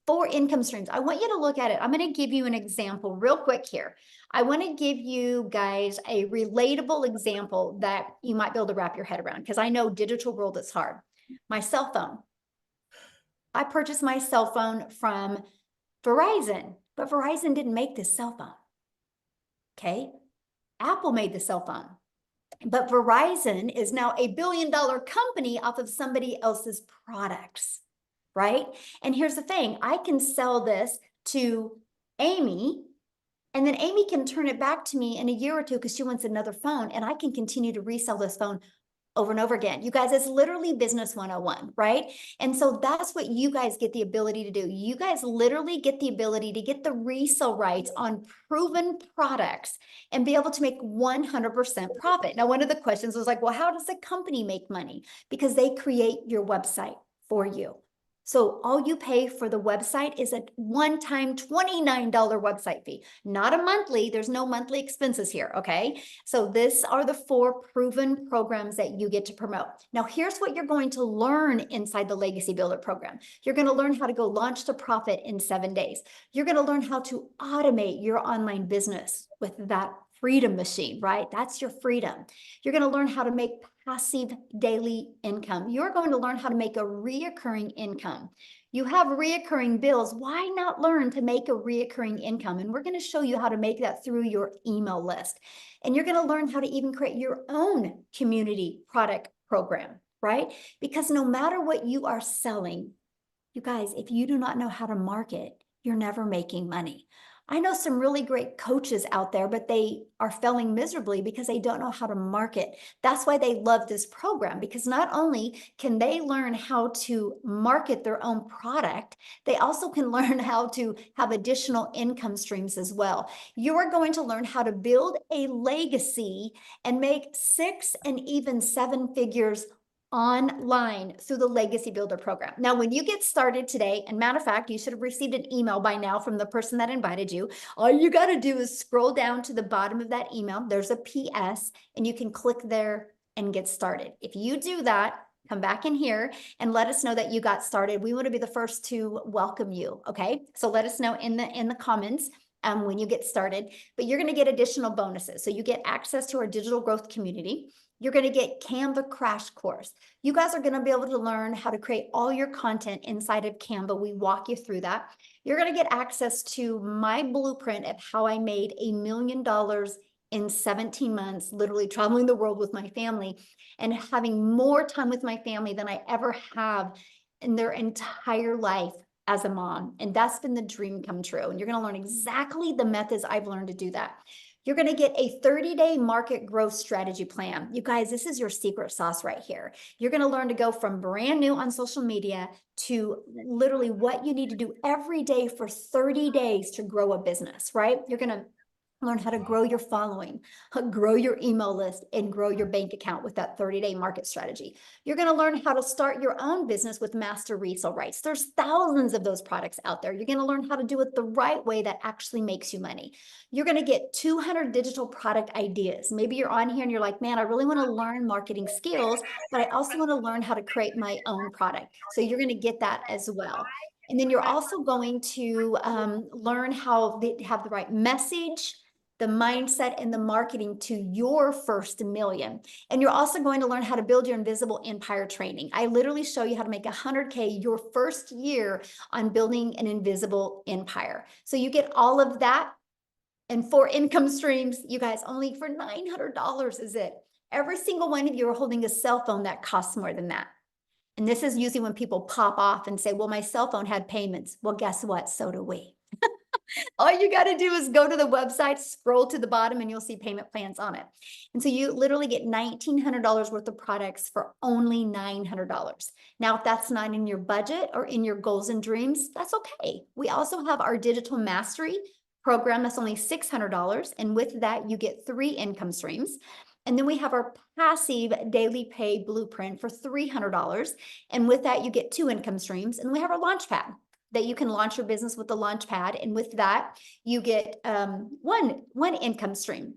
4 income streams. I want you to look at it. I'm going to give you an example real quick here. I want to give you guys a relatable example that you might be able to wrap your head around, because I know digital world is hard. My cell phone. I purchased my cell phone from Verizon, but Verizon didn't make this cell phone. Okay. Apple made the cell phone, but Verizon is now a billion-dollar company off of somebody else's products, right? And here's the thing, I can sell this to Amy And then Amy can turn it back to me in a year or two because she wants another phone, and I can continue to resell this phone over and over again. You guys, it's literally business 101, right? And so that's what you guys get the ability to do. You guys literally get the ability to get the resale rights on proven products and be able to make 100% profit. Now, one of the questions was like, well, how does a company make money? Because they create your website for you. So all you pay for the website is a one-time $29 website fee, not a monthly. There's no monthly expenses here, okay? So these are the 4 proven programs that you get to promote. Now, here's what you're going to learn inside the Legacy Builder program. You're going to learn how to go launch to profit in 7 days. You're going to learn how to automate your online business with that freedom machine, right? That's your freedom. You're going to learn how to make passive daily income. You're going to learn how to make a reoccurring income. You have reoccurring bills. Why not learn to make a reoccurring income? And we're going to show you how to make that through your email list. And you're going to learn how to even create your own community product program, right? Because no matter what you are selling, you guys, if you do not know how to market, you're never making money. I know some really great coaches out there, but they are failing miserably because they don't know how to market. That's why they love this program, because not only can they learn how to market their own product, they also can learn how to have additional income streams as well. You are going to learn how to build a legacy and make 6 and even 7 figures online through the Legacy Builder program. Now, when you get started today, and matter of fact, you should have received an email by now from the person that invited you. All you got to do is scroll down to the bottom of that email. There's a PS, and you can click there and get started. If you do that, come back in here and let us know that you got started. We want to be the first to welcome you. Okay, so let us know in the comments when you get started. But you're going to get additional bonuses. So you get access to our digital growth community. You're going to get Canva crash course. You guys are going to be able to learn how to create all your content inside of Canva. We walk you through that. You're going to get access to my blueprint of how I made $1 million in 17 months, literally traveling the world with my family and having more time with my family than I ever have in their entire life as a mom. And that's been the dream come true. And you're going to learn exactly the methods I've learned to do that. You're going to get a 30-day market growth strategy plan. You guys, this is your secret sauce right here. You're going to learn to go from brand new on social media to literally what you need to do every day for 30 days to grow a business, right? You're going to learn how to grow your following, grow your email list, and grow your bank account with that 30-day market strategy. You're going to learn how to start your own business with master resale rights. There's thousands of those products out there. You're going to learn how to do it the right way that actually makes you money. You're going to get 200 digital product ideas. Maybe you're on here and you're like, man, I really want to learn marketing skills, but I also want to learn how to create my own product. So you're going to get that as well. And then you're also going to learn how to have the right message, the mindset, and the marketing to your first million. And you're also going to learn how to build your invisible empire training. I literally show you how to make 100K your first year on building an invisible empire. So you get all of that and 4 income streams, you guys, only for $900 is it. Every single one of you are holding a cell phone that costs more than that. And this is usually when people pop off and say, well, my cell phone had payments. Well, guess what? So do we. All you got to do is go to the website, scroll to the bottom, and you'll see payment plans on it. And so you literally get $1,900 worth of products for only $900. Now, if that's not in your budget or in your goals and dreams, that's okay. We also have our digital mastery program that's only $600. And with that, you get 3 income streams. And then we have our passive daily pay blueprint for $300. And with that, you get 2 income streams. And we have our launch pad that you can launch your business with the launch pad. And with that, you get one income stream.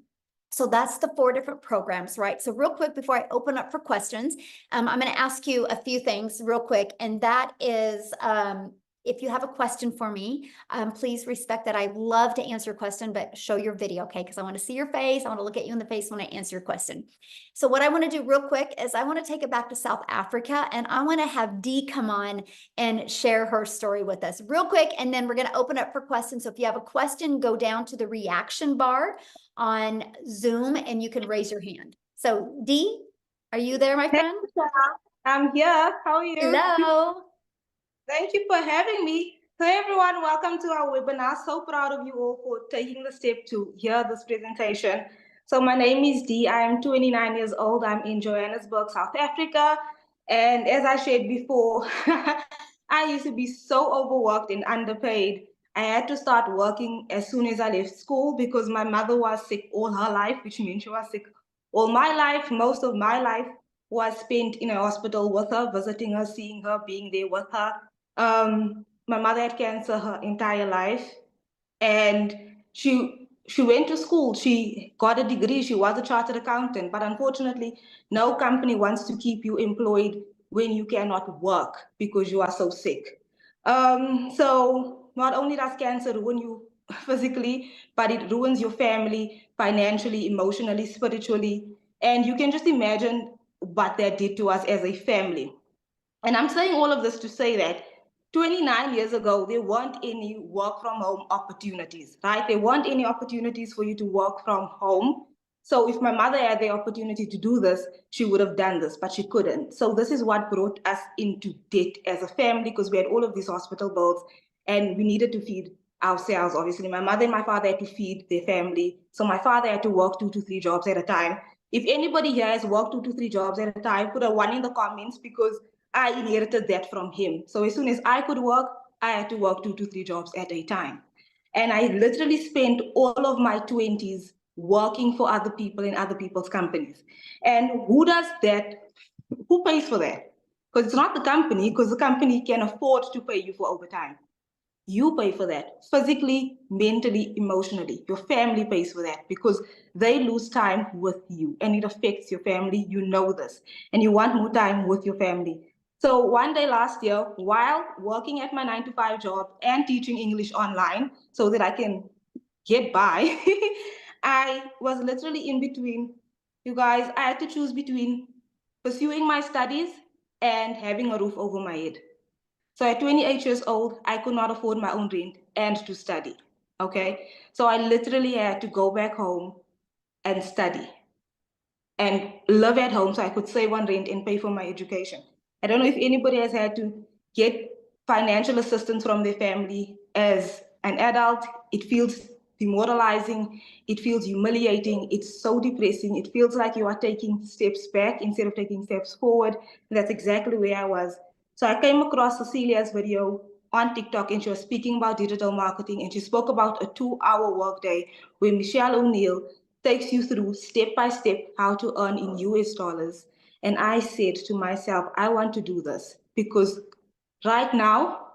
So that's the 4 different programs, right? So real quick, before I open up for questions, I'm going to ask you a few things real quick. And that is, if you have a question for me, please respect that. I love to answer your question, but show your video, okay? Because I want to see your face. I want to look at you in the face when I answer your question. So what I want to do real quick is I want to take it back to South Africa, and I want to have Dee come on and share her story with us real quick, and then we're going to open up for questions. So if you have a question, go down to the reaction bar on Zoom, and you can raise your hand. So Dee, are you there, my friend?
I'm here. How are you?
Hello.
Thank you for having me. So everyone, welcome to our webinar. So proud of you all for taking the step to hear this presentation. So my name is Dee. I am 29 years old. I'm in Johannesburg, South Africa. And as I shared before, I used to be so overworked and underpaid. I had to start working as soon as I left school because my mother was sick all her life, which means she was sick all my life. Most of my life was spent in a hospital with her, visiting her, seeing her, being there with her. My mother had cancer her entire life, and she went to school. She got a degree. She was a chartered accountant, but unfortunately, no company wants to keep you employed when you cannot work because you are so sick. So not only does cancer ruin you physically, but it ruins your family financially, emotionally, spiritually, and you can just imagine what that did to us as a family. And I'm saying all of this to say that 29 years ago, there weren't any work from home opportunities, right? There weren't any opportunities for you to work from home. So if my mother had the opportunity to do this, she would have done this, but she couldn't. So this is what brought us into debt as a family, because we had all of these hospital bills and we needed to feed ourselves. Obviously, my mother and my father had to feed their family. So my father had to work 2 to 3 jobs at a time. If anybody here has worked 2 to 3 jobs at a time, put a 1 in the comments, because I inherited that from him. So as soon as I could work, I had to work 2 to 3 jobs at a time. And I literally spent all of my 20s working for other people in other people's companies. And who does that? Who pays for that? Because it's not the company, because the company can afford to pay you for overtime. You pay for that physically, mentally, emotionally. Your family pays for that because they lose time with you and it affects your family. You know this, and you want more time with your family. So one day last year, while working at my 9 to 5 job and teaching English online so that I can get by, I was literally in between. You guys, I had to choose between pursuing my studies and having a roof over my head. So at 28 years old, I could not afford my own rent and to study. Okay. So I literally had to go back home and study and live at home so I could save on rent and pay for my education. I don't know if anybody has had to get financial assistance from their family as an adult. It feels demoralizing, it feels humiliating, it's so depressing. It feels like you are taking steps back instead of taking steps forward. And that's exactly where I was. So I came across Cecilia's video on TikTok, and she was speaking about digital marketing, and she spoke about a 2-hour workday where Michelle O'Neill takes you through step by step how to earn in US dollars. And I said to myself, I want to do this because right now,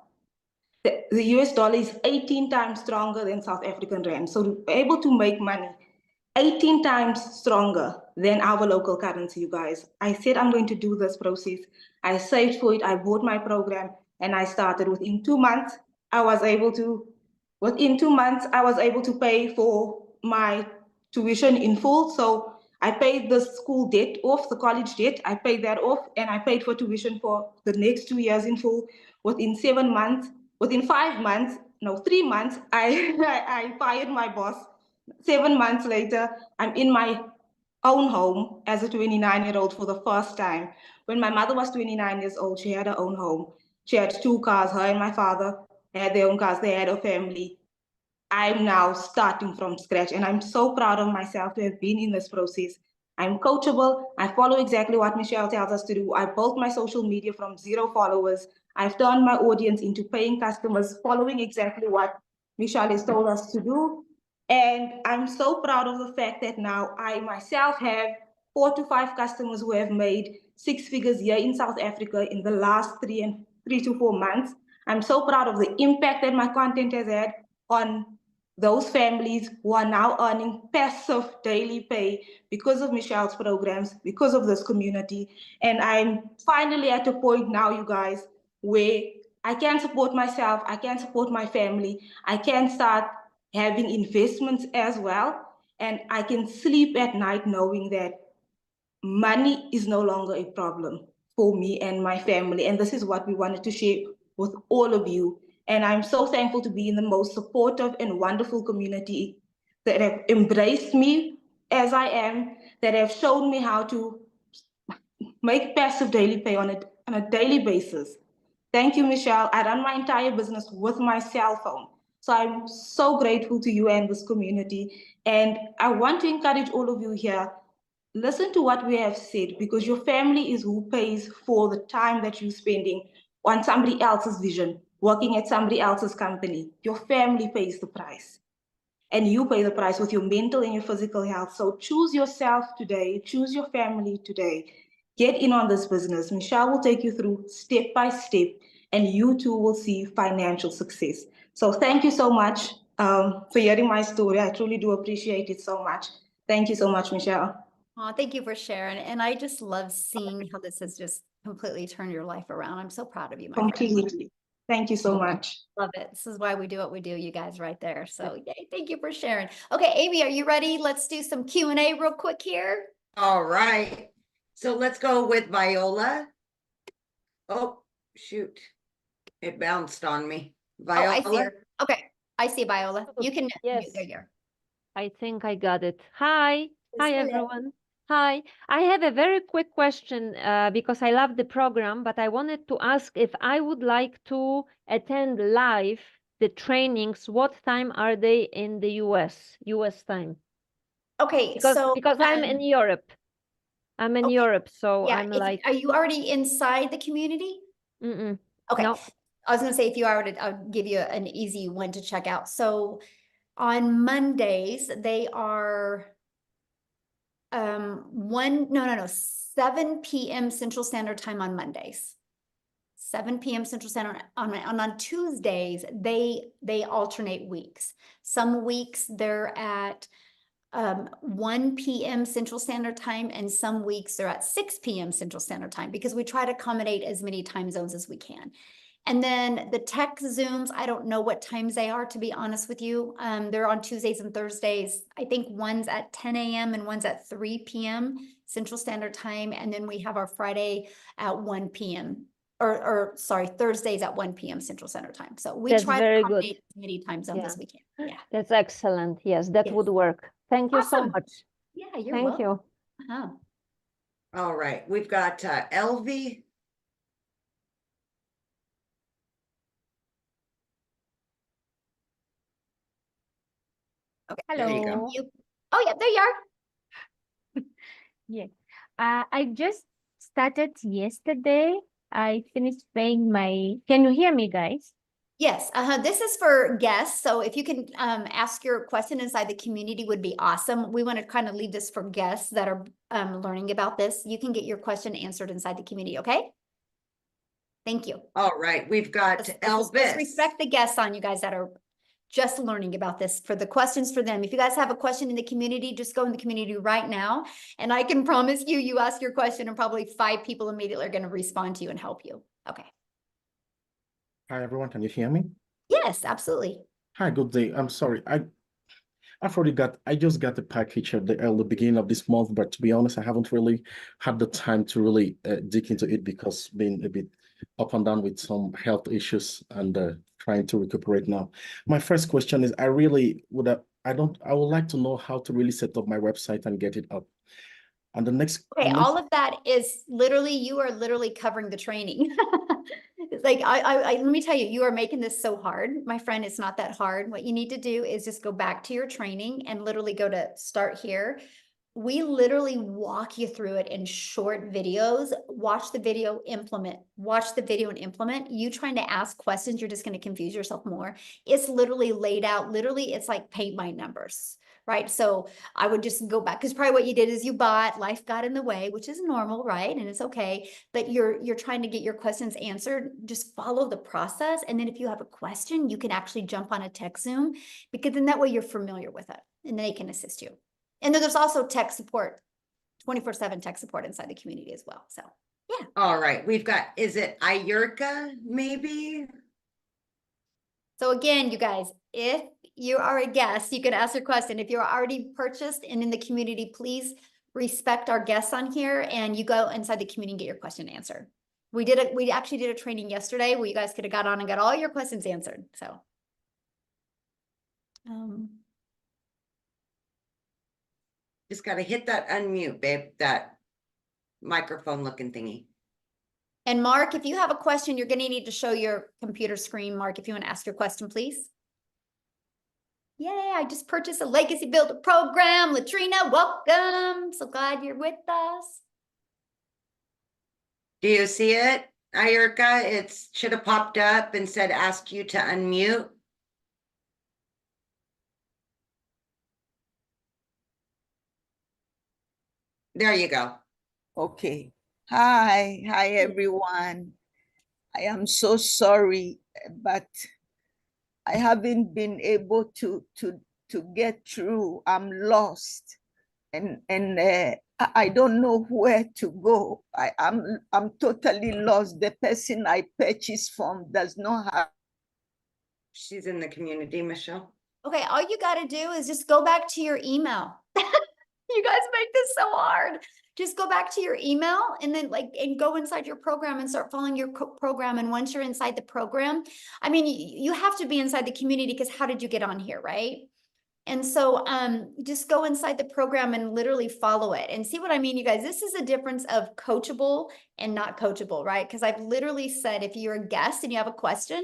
the US dollar is 18 times stronger than South African rand. So to be able to make money 18 times stronger than our local currency, you guys. I said I'm going to do this process. I saved for it, I bought my program, and I started. Within 2 months, I was able to, within 2 months, I was able to pay for my tuition in full. So I paid the school debt off, the college debt, I paid that off, and I paid for tuition for the next 2 years in full. Within 7 months, within 5 months, no, 3 months, I fired my boss. 7 months later, I'm in my own home as a 29-year-old for the first time. When my mother was 29 years old, she had her own home. She had 2 cars, her and my father had their own cars, they had a family. I'm now starting from scratch, and I'm so proud of myself to have been in this process. I'm coachable. I follow exactly what Michelle tells us to do. I built my social media from 0 followers. I've turned my audience into paying customers, following exactly what Michelle has told us to do. And I'm so proud of the fact that now I myself have 4 to 5 customers who have made 6 figures here in South Africa in the last 3 to 4 months. I'm so proud of the impact that my content has had on those families who are now earning passive daily pay because of Michelle's programs, because of this community. And I'm finally at a point now, you guys, where I can support myself, I can support my family, I can start having investments as well, and I can sleep at night knowing that money is no longer a problem for me and my family. And this is what we wanted to share with all of you. And I'm so thankful to be in the most supportive and wonderful community that have embraced me as I am, that have shown me how to make passive daily pay on a daily basis Thank you, Michelle. I run my entire business with my cell phone. So I'm so grateful to you and this community. And I want to encourage all of you here, listen to what we have said, because your family is who pays for the time that you're spending on somebody else's vision, working at somebody else's company. Your family pays the price. And you pay the price with your mental and your physical health. So choose yourself today, choose your family today. Get in on this business. Michelle will take you through step by step, and you too will see financial success. So thank you so much for hearing my story. I truly do appreciate it so much. Thank you so much, Michelle.
Oh, thank you for sharing. And I just love seeing how this has just completely turned your life around. I'm so proud of you, my friend.
Completely. Thank you so much.
Love it. This is why we do what we do, you guys right there. So yay, thank you for sharing. Okay, Amy, are you ready? Let's do some Q&A real quick here.
All right. So let's go with Viola. Oh, shoot. It bounced on me.
Oh, I see
Viola.
her. Okay, I see Viola. You can,
Yes.
there you are.
I think I got it. Hi. Hi,
Yes,
everyone. Hi. I have a very quick question because I love the program, but I wanted to ask if I would like to attend live the trainings. What time are they in the US time?
Okay,
Because
so
I'm in Europe. I'm in
okay,
Europe, so
yeah,
I'm like,
are you already inside the community? Okay,
no.
I was gonna say if you are, I'll give you an easy one to check out. So on Mondays, they are 7 p.m. Central Standard Time on Mondays. 7 p.m. Central Standard on Tuesdays, they alternate weeks. Some weeks they're at 1 p.m. Central Standard Time, and some weeks they're at 6 p.m. Central Standard Time, because we try to accommodate as many time zones as we can. And then the tech Zooms, I don't know what times they are, to be honest with you. They're on Tuesdays and Thursdays. I think one's at 10 a.m. and one's at 3 p.m. Central Standard Time. And then we have our Friday at 1 p.m. or sorry, Thursdays at 1 p.m. Central Standard Time. So we
That's
try to
very good.
accommodate as many time zones as we can. Yeah.
That's excellent. Yes, that
Yes.
would work. Thank you so
Awesome.
much.
Yeah, you're
Thank
welcome.
you.
Uh-huh.
All right. We've got Elvie.
Okay.
There you go.
Hello.
Oh, yeah, there you are.
Yeah. I just started yesterday. I finished paying my, can you hear me, guys?
Yes, this is for guests. So if you can ask your question inside the community would be awesome. We want to kind of leave this for guests that are learning about this. You can get your question answered inside the community, okay? Thank you.
All right. We've got
Let's
Elvis.
respect the guests on you guys that are just learning about this, for the questions for them. If you guys have a question in the community, just go in the community right now. And I can promise you, you ask your question and probably 5 people immediately are going to respond to you and help you. Okay.
Hi everyone, can you hear me?
Yes, absolutely.
Hi, good day. I'm sorry. I just got the package at the beginning of this month, but to be honest, I haven't really had the time to really dig into it because being a bit up and down with some health issues and trying to recuperate now. My first question is, I would like to know how to really set up my website and get it up. And the next,
Okay, all of that is literally, you are literally covering the training. It's like, let me tell you, you are making this so hard. My friend, it's not that hard. What you need to do is just go back to your training and literally go to start here. We literally walk you through it in short videos. Watch the video, implement. Watch the video and implement. You trying to ask questions, you're just going to confuse yourself more. It's literally laid out. Literally, it's like paint by numbers, right? So I would just go back, because probably what you did is you life got in the way, which is normal, right? And it's okay. But you're trying to get your questions answered. Just follow the process. And then if you have a question, you can actually jump on a tech Zoom, because then that way you're familiar with it and they can assist you. And then there's also tech support, 24/7 tech support inside the community as well. So, yeah.
All right. We've got, is it Ayurka, maybe?
So again, you guys, if you are a guest, you can ask your question. If you're already purchased and in the community, please respect our guests on here and you go inside the community and get your question answered. We actually did a training yesterday where you guys could have got on and got all your questions answered. So,
Just got to hit that unmute, babe, that microphone looking thingy.
And Mark, if you have a question, you're going to need to show your computer screen. Mark, if you want to ask your question, please. Yay, I just purchased a Legacy Builder program. Latrina, welcome. So glad you're with us.
Do you see it, Ayurka? It should have popped up and said, ask you to unmute. There you go.
Okay. Hi, everyone. I am so sorry, but I haven't been able to get through. I'm lost, and I don't know where to go. I'm totally lost. The person I purchased from does not have.
She's in the community, Michelle.
Okay, all you got to do is just go back to your email. You guys make this so hard. Just go back to your email and then and go inside your program and start following your program. And once you're inside the program, I mean, you have to be inside the community because how did you get on here, right? And so just go inside the program and literally follow it and see what I mean, you guys. This is a difference of coachable and not coachable, right? Because I've literally said, if you're a guest and you have a question,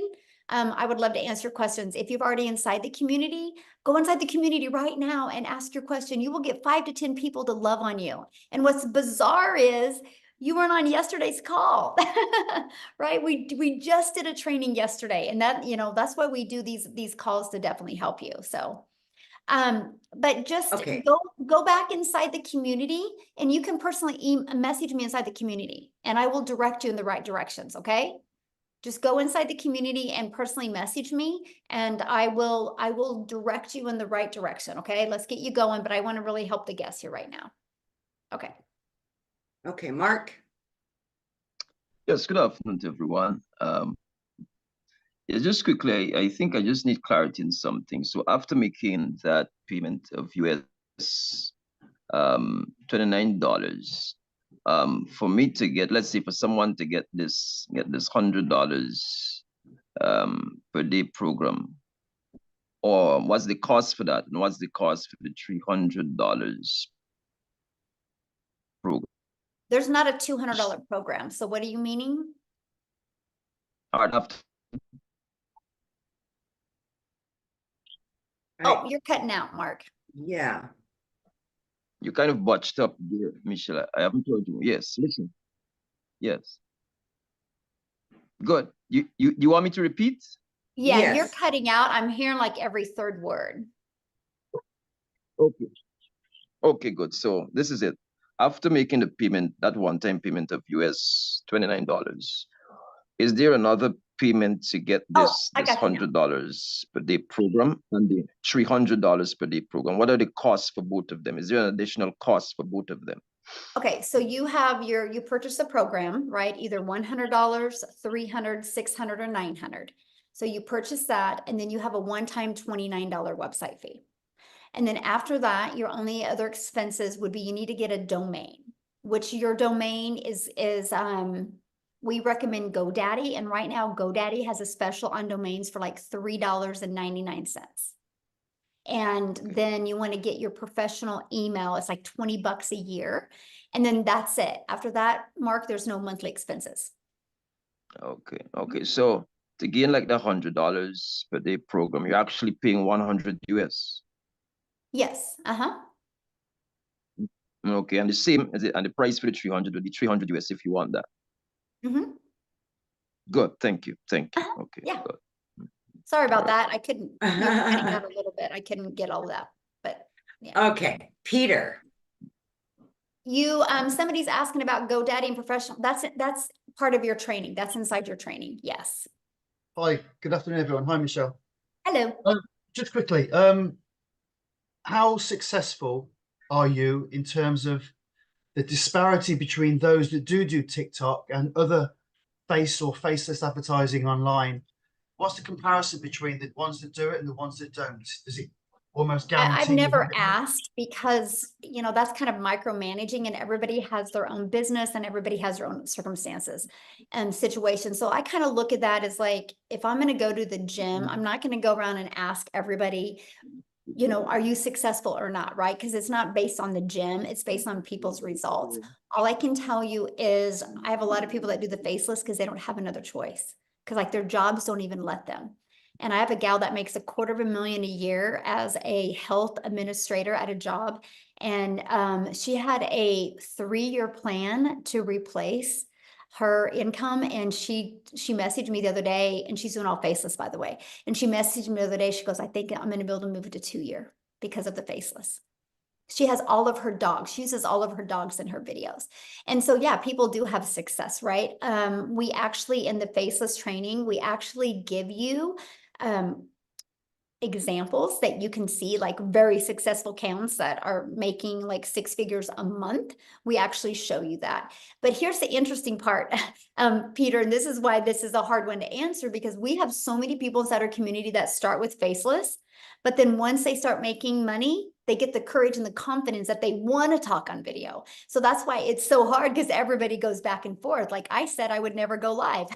I would love to answer questions. If you've already inside the community, go inside the community right now and ask your question. You will get 5 to 10 people to love on you. And what's bizarre is you weren't on yesterday's call, right? We just did a training yesterday, and that, that's why we do these calls, to definitely help you. So but just
Okay.
go back inside the community, and you can personally message me inside the community, and I will direct you in the right directions. Okay. Just go inside the community and personally message me, and I will direct you in the right direction. Okay. Let's get you going, but I want to really help the guests here right now. Okay.
Okay, Mark.
Yes, good afternoon to everyone. Yeah, just quickly, I think I just need clarity in something. So after making that payment of US $29, for me to get, let's say for someone to get this $100 per day program, or what's the cost for that, and what's the cost for the $300 program?
There's not a $200 program. So what are you meaning?
All right, after.
Oh, you're cutting out, Mark.
Yeah.
You kind of botched up there, Michelle. I haven't told you. Yes, listen. Yes. Good. You want me to repeat?
Yeah,
Yes.
you're cutting out. I'm hearing like every third word.
Okay. Okay, good. So this is it. After making the payment, that one-time payment of US $29, is there another payment to get this $100 per day program and the $300 per day program? What are the costs for both of them? Is there an additional cost for both of them?
Okay, so you have you purchase a program, right? Either $100, $300, $600, or $900. So you purchase that, and then you have a one-time $29 website fee. And then after that, your only other expenses would be you need to get a domain, which your domain is we recommend GoDaddy, and right now GoDaddy has a special on domains for like $3.99. And then you want to get your professional email. It's like $20 a year. And then that's it. After that, Mark, there's no monthly expenses.
Okay. Okay. So to gain like the $100 per day program, you're actually paying 100 US.
Yes. Uh-huh.
Okay. And the same as it, and the price for the 300 would be 300 US if you want that.
Mm-hmm.
Good. Thank you. Thank you. Okay.
Yeah.
Good.
Sorry about that. I couldn't, you were cutting out a little bit. I couldn't get all of that, but yeah.
Okay, Peter.
Somebody's asking about GoDaddy and professional. That's part of your training. That's inside your training. Yes.
Hi, good afternoon, everyone. Hi, Michelle.
Hello.
Just quickly, how successful are you in terms of the disparity between those that do TikTok and other face or faceless advertising online? What's the comparison between the ones that do it and the ones that don't? Does it almost guarantee?
I've never asked because, that's kind of micromanaging, and everybody has their own business and everybody has their own circumstances and situations. So I kind of look at that as like, if I'm going to go to the gym, I'm not going to go around and ask everybody, you know, are you successful or not, right? Because it's not based on the gym, it's based on people's results. All I can tell you is I have a lot of people that do the faceless because they don't have another choice, because like their jobs don't even let them. And I have a gal that makes $250,000 a year as a health administrator at a job. And she had a 3-year plan to replace her income. And she messaged me the other day, and she's doing all faceless, by the way. And she messaged me the other day. She goes, I think I'm going to be able to move it to 2-year because of the faceless. She has all of her dogs. She uses all of her dogs in her videos. And so, yeah, people do have success, right? We actually, in the faceless training, we actually give you examples that you can see, like very successful accounts that are making like 6 figures a month. We actually show you that. But here's the interesting part, Peter, and this is why this is a hard one to answer, because we have so many people inside our community that start with faceless, but then once they start making money, they get the courage and the confidence that they want to talk on video. So that's why it's so hard, because everybody goes back and forth. Like I said, I would never go live.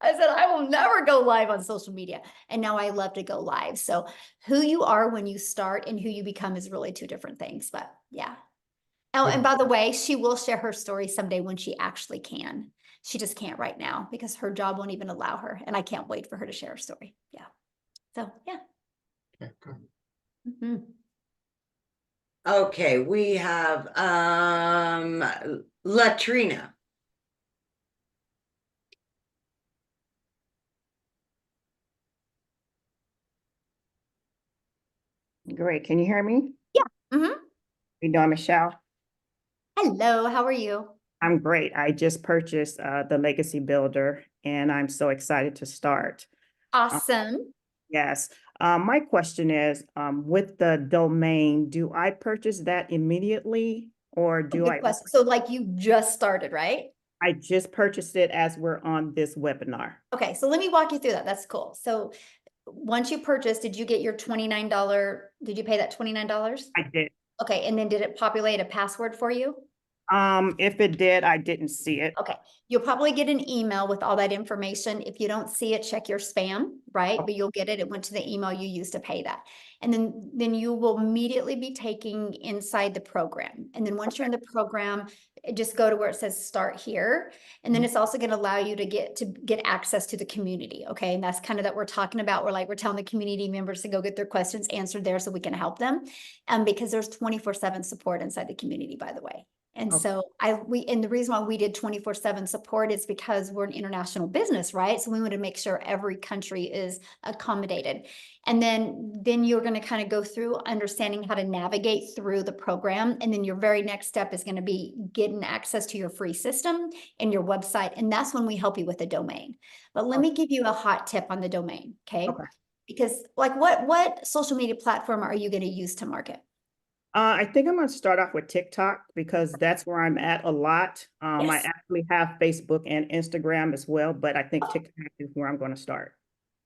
I said, I will never go live on social media. And now I love to go live. So who you are when you start and who you become is really 2 different things. But yeah. Oh, and by the way, she will share her story someday when she actually can. She just can't right now because her job won't even allow her. And I can't wait for her to share her story. Yeah. So yeah.
Okay, good.
Mhm.
Okay, we have Latrina.
Great. Can you hear me?
Yeah. Mhm.
You doing, Michelle?
Hello, how are you?
I'm great. I just purchased the Legacy Builder, and I'm so excited to start.
Awesome.
Yes. My question is, with the domain, do I purchase that immediately, or do
Good question. So like you just started, right?
I just purchased it as we're on this webinar?
Okay, so let me walk you through that. That's cool. So once you purchased, did you get your $29? Did you pay that $29?
I did.
Okay, and then did it populate a password for you?
If it did, I didn't see it.
Okay, you'll probably get an email with all that information. If you don't see it, check your spam, right? But you'll get it. It went to the email you used to pay that. And then you will immediately be taking inside the program. And then once you're in the program, just go to where it says start here. And then it's also going to allow you to get access to the community. Okay. And that's kind of that we're talking about. We're telling the community members to go get their questions answered there so we can help them. Because there's 24/7 support inside the community, by the way. And so and the reason why we did 24/7 support is because we're an international business, right? So we want to make sure every country is accommodated. And then you're going to kind of go through understanding how to navigate through the program. And then your very next step is going to be getting access to your free system and your website. And that's when we help you with the domain. But let me give you a hot tip on the domain, okay? Because like what social media platform are you going to use to market?
I think I'm going to start off with TikTok because that's where I'm at a lot. I
Yes.
actually have Facebook and Instagram as well, but I think TikTok is where I'm going to start.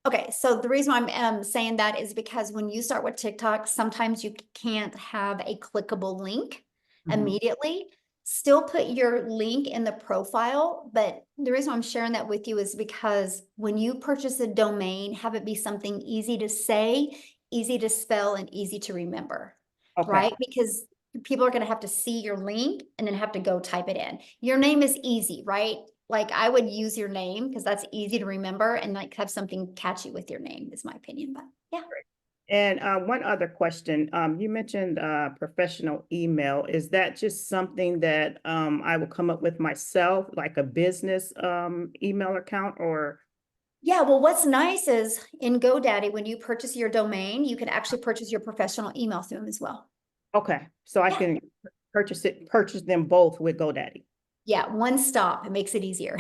Okay, so the reason why I'm saying that is because when you start with TikTok, sometimes you can't have a clickable link immediately. Still put your link in the profile, but the reason why I'm sharing that with you is because when you purchase a domain, have it be something easy to say, easy to spell, and easy to remember, right? Because people are going to have to see your link and then have to go type it in. Your name is easy, right? Like I would use your name because that's easy to remember and like have something catchy with your name is my opinion, but yeah.
And one other question, you mentioned professional email. Is that just something that I will come up with myself, like a business email account or?
Yeah, well, what's nice is in GoDaddy, when you purchase your domain, you can actually purchase your professional email through them as well.
Okay, so I can purchase them both with GoDaddy.
Yeah, one stop. It makes it easier.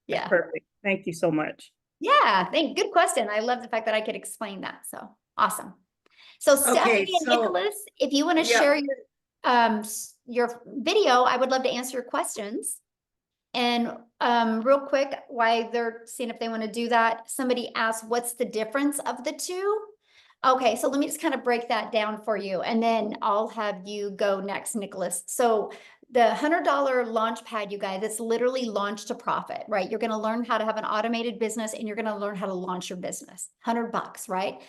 Yeah.
Perfect. Thank you so much.
Yeah, good question. I love the fact that I could explain that. So awesome. So Stephanie and Nicholas, if you want to share your video, I would love to answer your questions. And real quick, while they're seeing if they want to do that, somebody asked, what's the difference of the two? Okay, so let me just kind of break that down for you, and then I'll have you go next, Nicholas. So the $100 launch pad, you guys, it's literally launch to profit, right? You're going to learn how to have an automated business and you're going to learn how to launch your business. $100, right?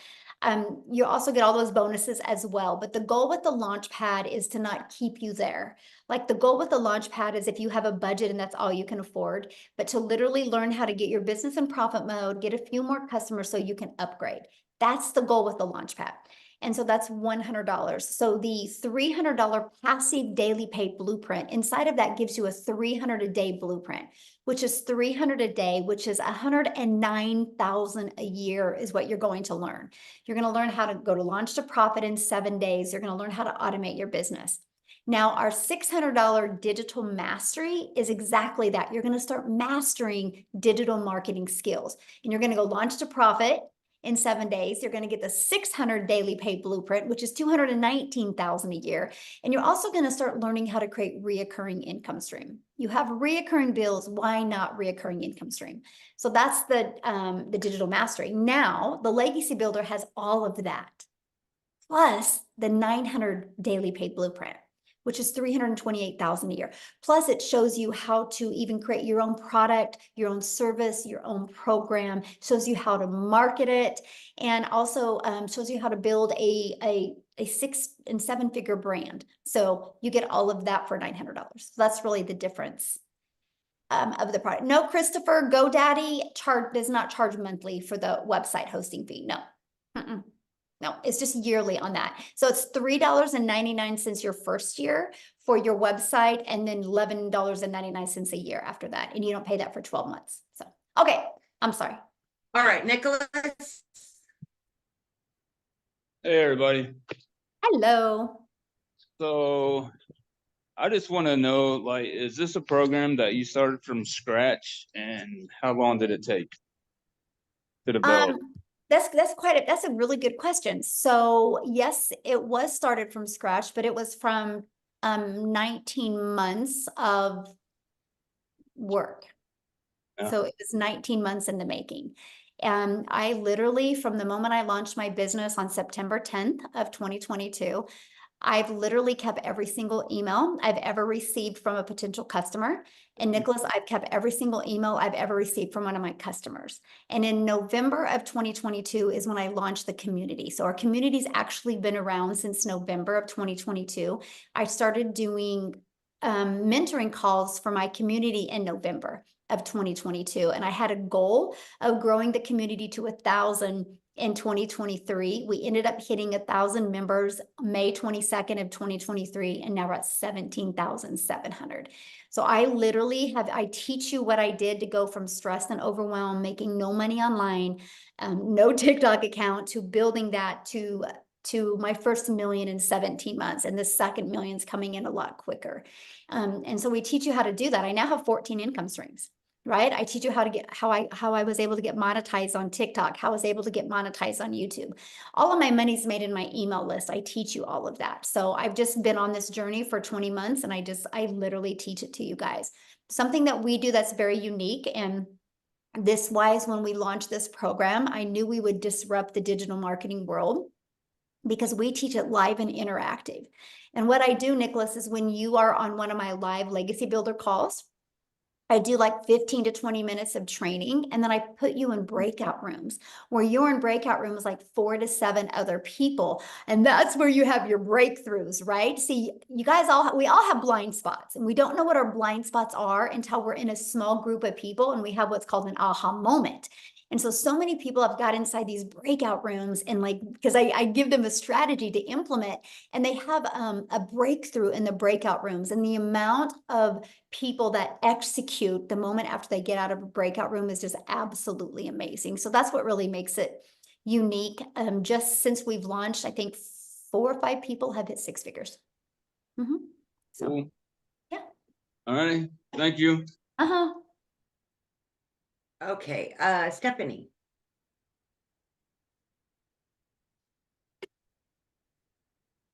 You also get all those bonuses as well. But the goal with the Launchpad is to not keep you there. Like the goal with the Launchpad is if you have a budget and that's all you can afford, but to literally learn how to get your business in profit mode, get a few more customers so you can upgrade. That's the goal with the Launchpad. And so that's $100. So the $300 passive daily paid blueprint, inside of that gives you a 300 a day blueprint, which is 300 a day, which is 109,000 a year is what you're going to learn. You're going to learn how to go to launch to profit in 7 days. You're going to learn how to automate your business. Now, our $600 digital mastery is exactly that. You're going to start mastering digital marketing skills, and you're going to go launch to profit in 7 days. You're going to get the 600 daily paid blueprint, which is 219,000 a year. And you're also going to start learning how to create reoccurring income stream. You have reoccurring bills. Why not reoccurring income stream? So that's the digital mastery. Now, the Legacy Builder has all of that, plus the 900 daily paid blueprint, which is 328,000 a year. Plus it shows you how to even create your own product, your own service, your own program, shows you how to market it, and also shows you how to build a 6- and 7-figure brand. So you get all of that for $900. So that's really the difference of the product. No, Christopher, GoDaddy does not charge monthly for the website hosting fee. No. No, it's just yearly on that. So it's $3.99 your first year for your website, and then $11.99 a year after that. And you don't pay that for 12 months. So, okay, I'm sorry.
All right, Nicholas.
Hey, everybody.
Hello.
So I just want to know, like, is this a program that you started from scratch, and how long did it take to develop?
That's a really good question. So yes, it was started from scratch, but it was from 19 months of work.
Yeah.
So it was 19 months in the making. And I literally, from the moment I launched my business on September 10th of 2022, I've literally kept every single email I've ever received from a potential customer. And Nicholas, I've kept every single email I've ever received from one of my customers. And in November of 2022 is when I launched the community. So our community's actually been around since November of 2022. I started doing mentoring calls for my community in November of 2022. And I had a goal of growing the community to 1,000 in 2023. We ended up hitting 1,000 members May 22nd of 2023, and now we're at 17,700. So I literally I teach you what I did to go from stress and overwhelm, making no money online, no TikTok account, to building that to my first million in 17 months. And the second million's coming in a lot quicker. And so we teach you how to do that. I now have 14 income streams. Right? I teach you how to get how I was able to get monetized on TikTok, how I was able to get monetized on YouTube. All of my money's made in my email list. I teach you all of that. So I've just been on this journey for 20 months, and I literally teach it to you guys. Something that we do that's very unique, and this wise, when we launched this program, I knew we would disrupt the digital marketing world, because we teach it live and interactive. And what I do, Nicholas, is when you are on one of my live Legacy Builder calls, I do like 15 to 20 minutes of training, and then I put you in breakout rooms where you're in breakout rooms like 4 to 7 other people. And that's where you have your breakthroughs, right? See, you guys we all have blind spots, and we don't know what our blind spots are until we're in a small group of people and we have what's called an aha moment. And so many people have got inside these breakout rooms, and like, because I give them a strategy to implement, and they have a breakthrough in the breakout rooms, and the amount of people that execute the moment after they get out of a breakout room is just absolutely amazing. So that's what really makes it unique. Just since we've launched, I think 4 or 5 people have hit 6 figures. So,
Cool.
Yeah.
All right. Thank you.
Okay, Stephanie.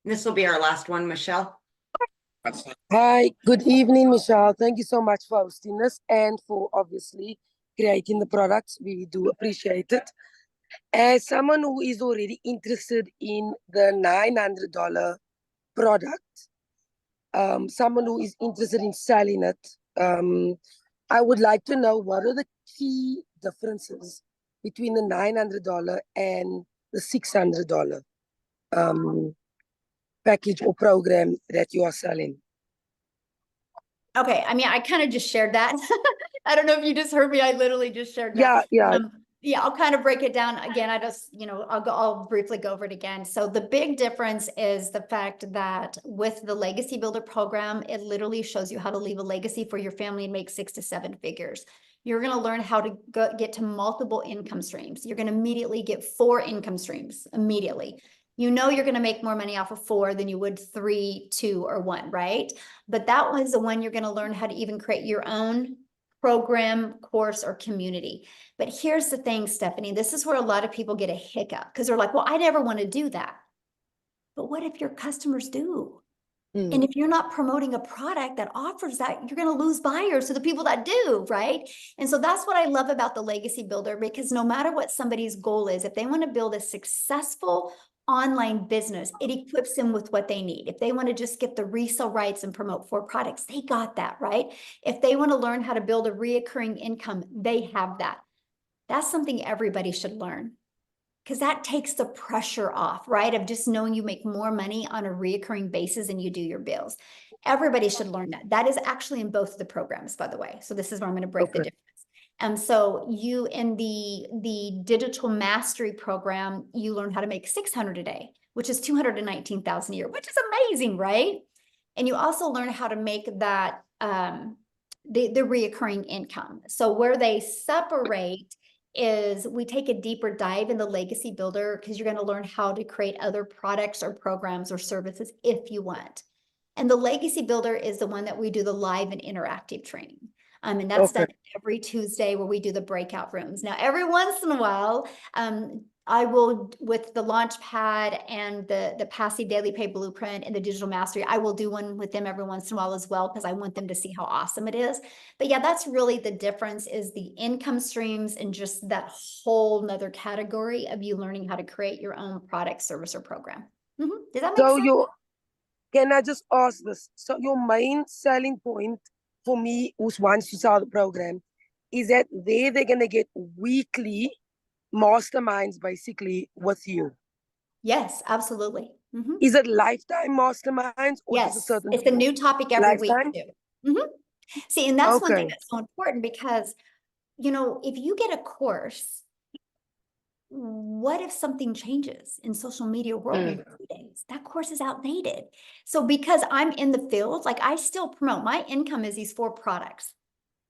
This will be our last one, Michelle.
Hi, good evening, Michelle. Thank you so much for hosting us and for obviously creating the products. We do appreciate it. As someone who is already interested in the $900 product, someone who is interested in selling it, I would like to know what are the key differences between the $900 and the $600 package or program that you are selling?
Okay, I mean, I kind of just shared that. I don't know if you just heard me. I literally just shared that.
Yeah.
Yeah, I'll kind of break it down again. I'll briefly go over it again. So the big difference is the fact that with the Legacy Builder program, it literally shows you how to leave a legacy for your family and make 6 to 7 figures. You're going to learn how to get to multiple income streams. You're going to immediately get 4 income streams immediately. You know you're going to make more money off of 4 than you would 3, 2, or 1, right? But that was the one you're going to learn how to even create your own program, course, or community. But here's the thing, Stephanie, this is where a lot of people get a hiccup because they're like, well, I never want to do that. But what if your customers do? And if you're not promoting a product that offers that, you're going to lose buyers to the people that do, right? And so that's what I love about the Legacy Builder, because no matter what somebody's goal is, if they want to build a successful online business, it equips them with what they need. If they want to just get the resale rights and promote 4 products, they got that, right? If they want to learn how to build a reoccurring income, they have that. That's something everybody should learn, because that takes the pressure off, right? Of just knowing you make more money on a reoccurring basis and you do your bills. Everybody should learn that. That is actually in both of the programs, by the way. So this is where I'm going to break the difference. So you, in the digital mastery program, you learn how to make 600 a day, which is 219,000 a year, which is amazing, right? And you also learn how to make that the reoccurring income. So where they separate is we take a deeper dive in the Legacy Builder, because you're going to learn how to create other products or programs or services if you want. And the Legacy Builder is the one that we do the live and interactive training. And that's done every Tuesday, where we do the breakout rooms. Now, every once in a while, I will, with the Launchpad and the Passive Daily Pay Blueprint and the Digital Mastery, I will do one with them every once in a while as well, because I want them to see how awesome it is. But yeah, that's really the difference, is the income streams and just that whole nother category of you learning how to create your own product, service, or program. Does that make sense?
Can I just ask this? So your main selling point for me, who wants to sell the program, is that they're going to get weekly masterminds basically with you.
Yes, absolutely.
Is it lifetime masterminds, or
yes,
is it a certain?
It's a new topic every
lifetime?
week too. See, and that's one thing that's so important, because if you get a course, what if something changes in social media world in 2 days? That course is outdated. So because I'm in the field, like, I still promote. My income is these 4 products.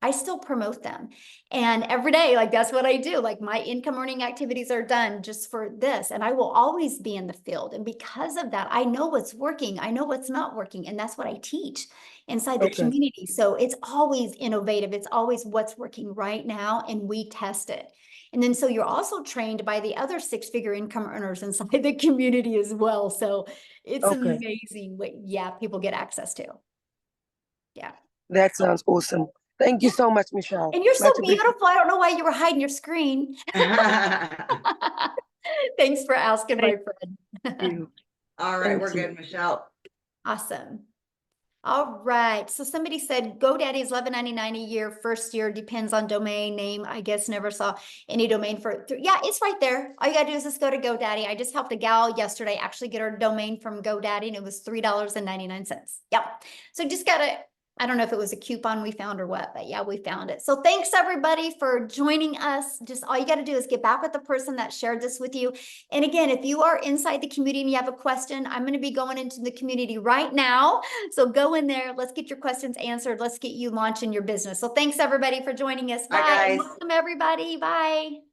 I still promote them. And every day, like, that's what I do. Like, my income earning activities are done just for this. And I will always be in the field. And because of that, I know what's working. I know what's not working. And that's what I teach inside the community. So it's always innovative. It's always what's working right now. And we test it. And then so you're also trained by the other 6-figure income earners inside the community as well. So it's amazing what, people get access to. Yeah.
That sounds awesome. Thank you so much, Michelle.
And you're so beautiful. I don't know why you were hiding your screen. Thanks for asking, my friend.
All right, we're good, Michelle.
Awesome. All right. So somebody said GoDaddy is $11.99 a year. First year depends on domain name. I guess never saw any domain for. Yeah, it's right there. All you gotta do is just go to GoDaddy. I just helped a gal yesterday actually get her domain from GoDaddy, and it was $3.99. Yep. So just gotta. I don't know if it was a coupon we found or what, but yeah, we found it. So thanks everybody for joining us. Just all you got to do is get back with the person that shared this with you. And again, if you are inside the community and you have a question, I'm going to be going into the community right now. So go in there. Let's get your questions answered. Let's get you launching your business. So thanks everybody for joining us. Bye.
Bye, guys.
Welcome everybody. Bye.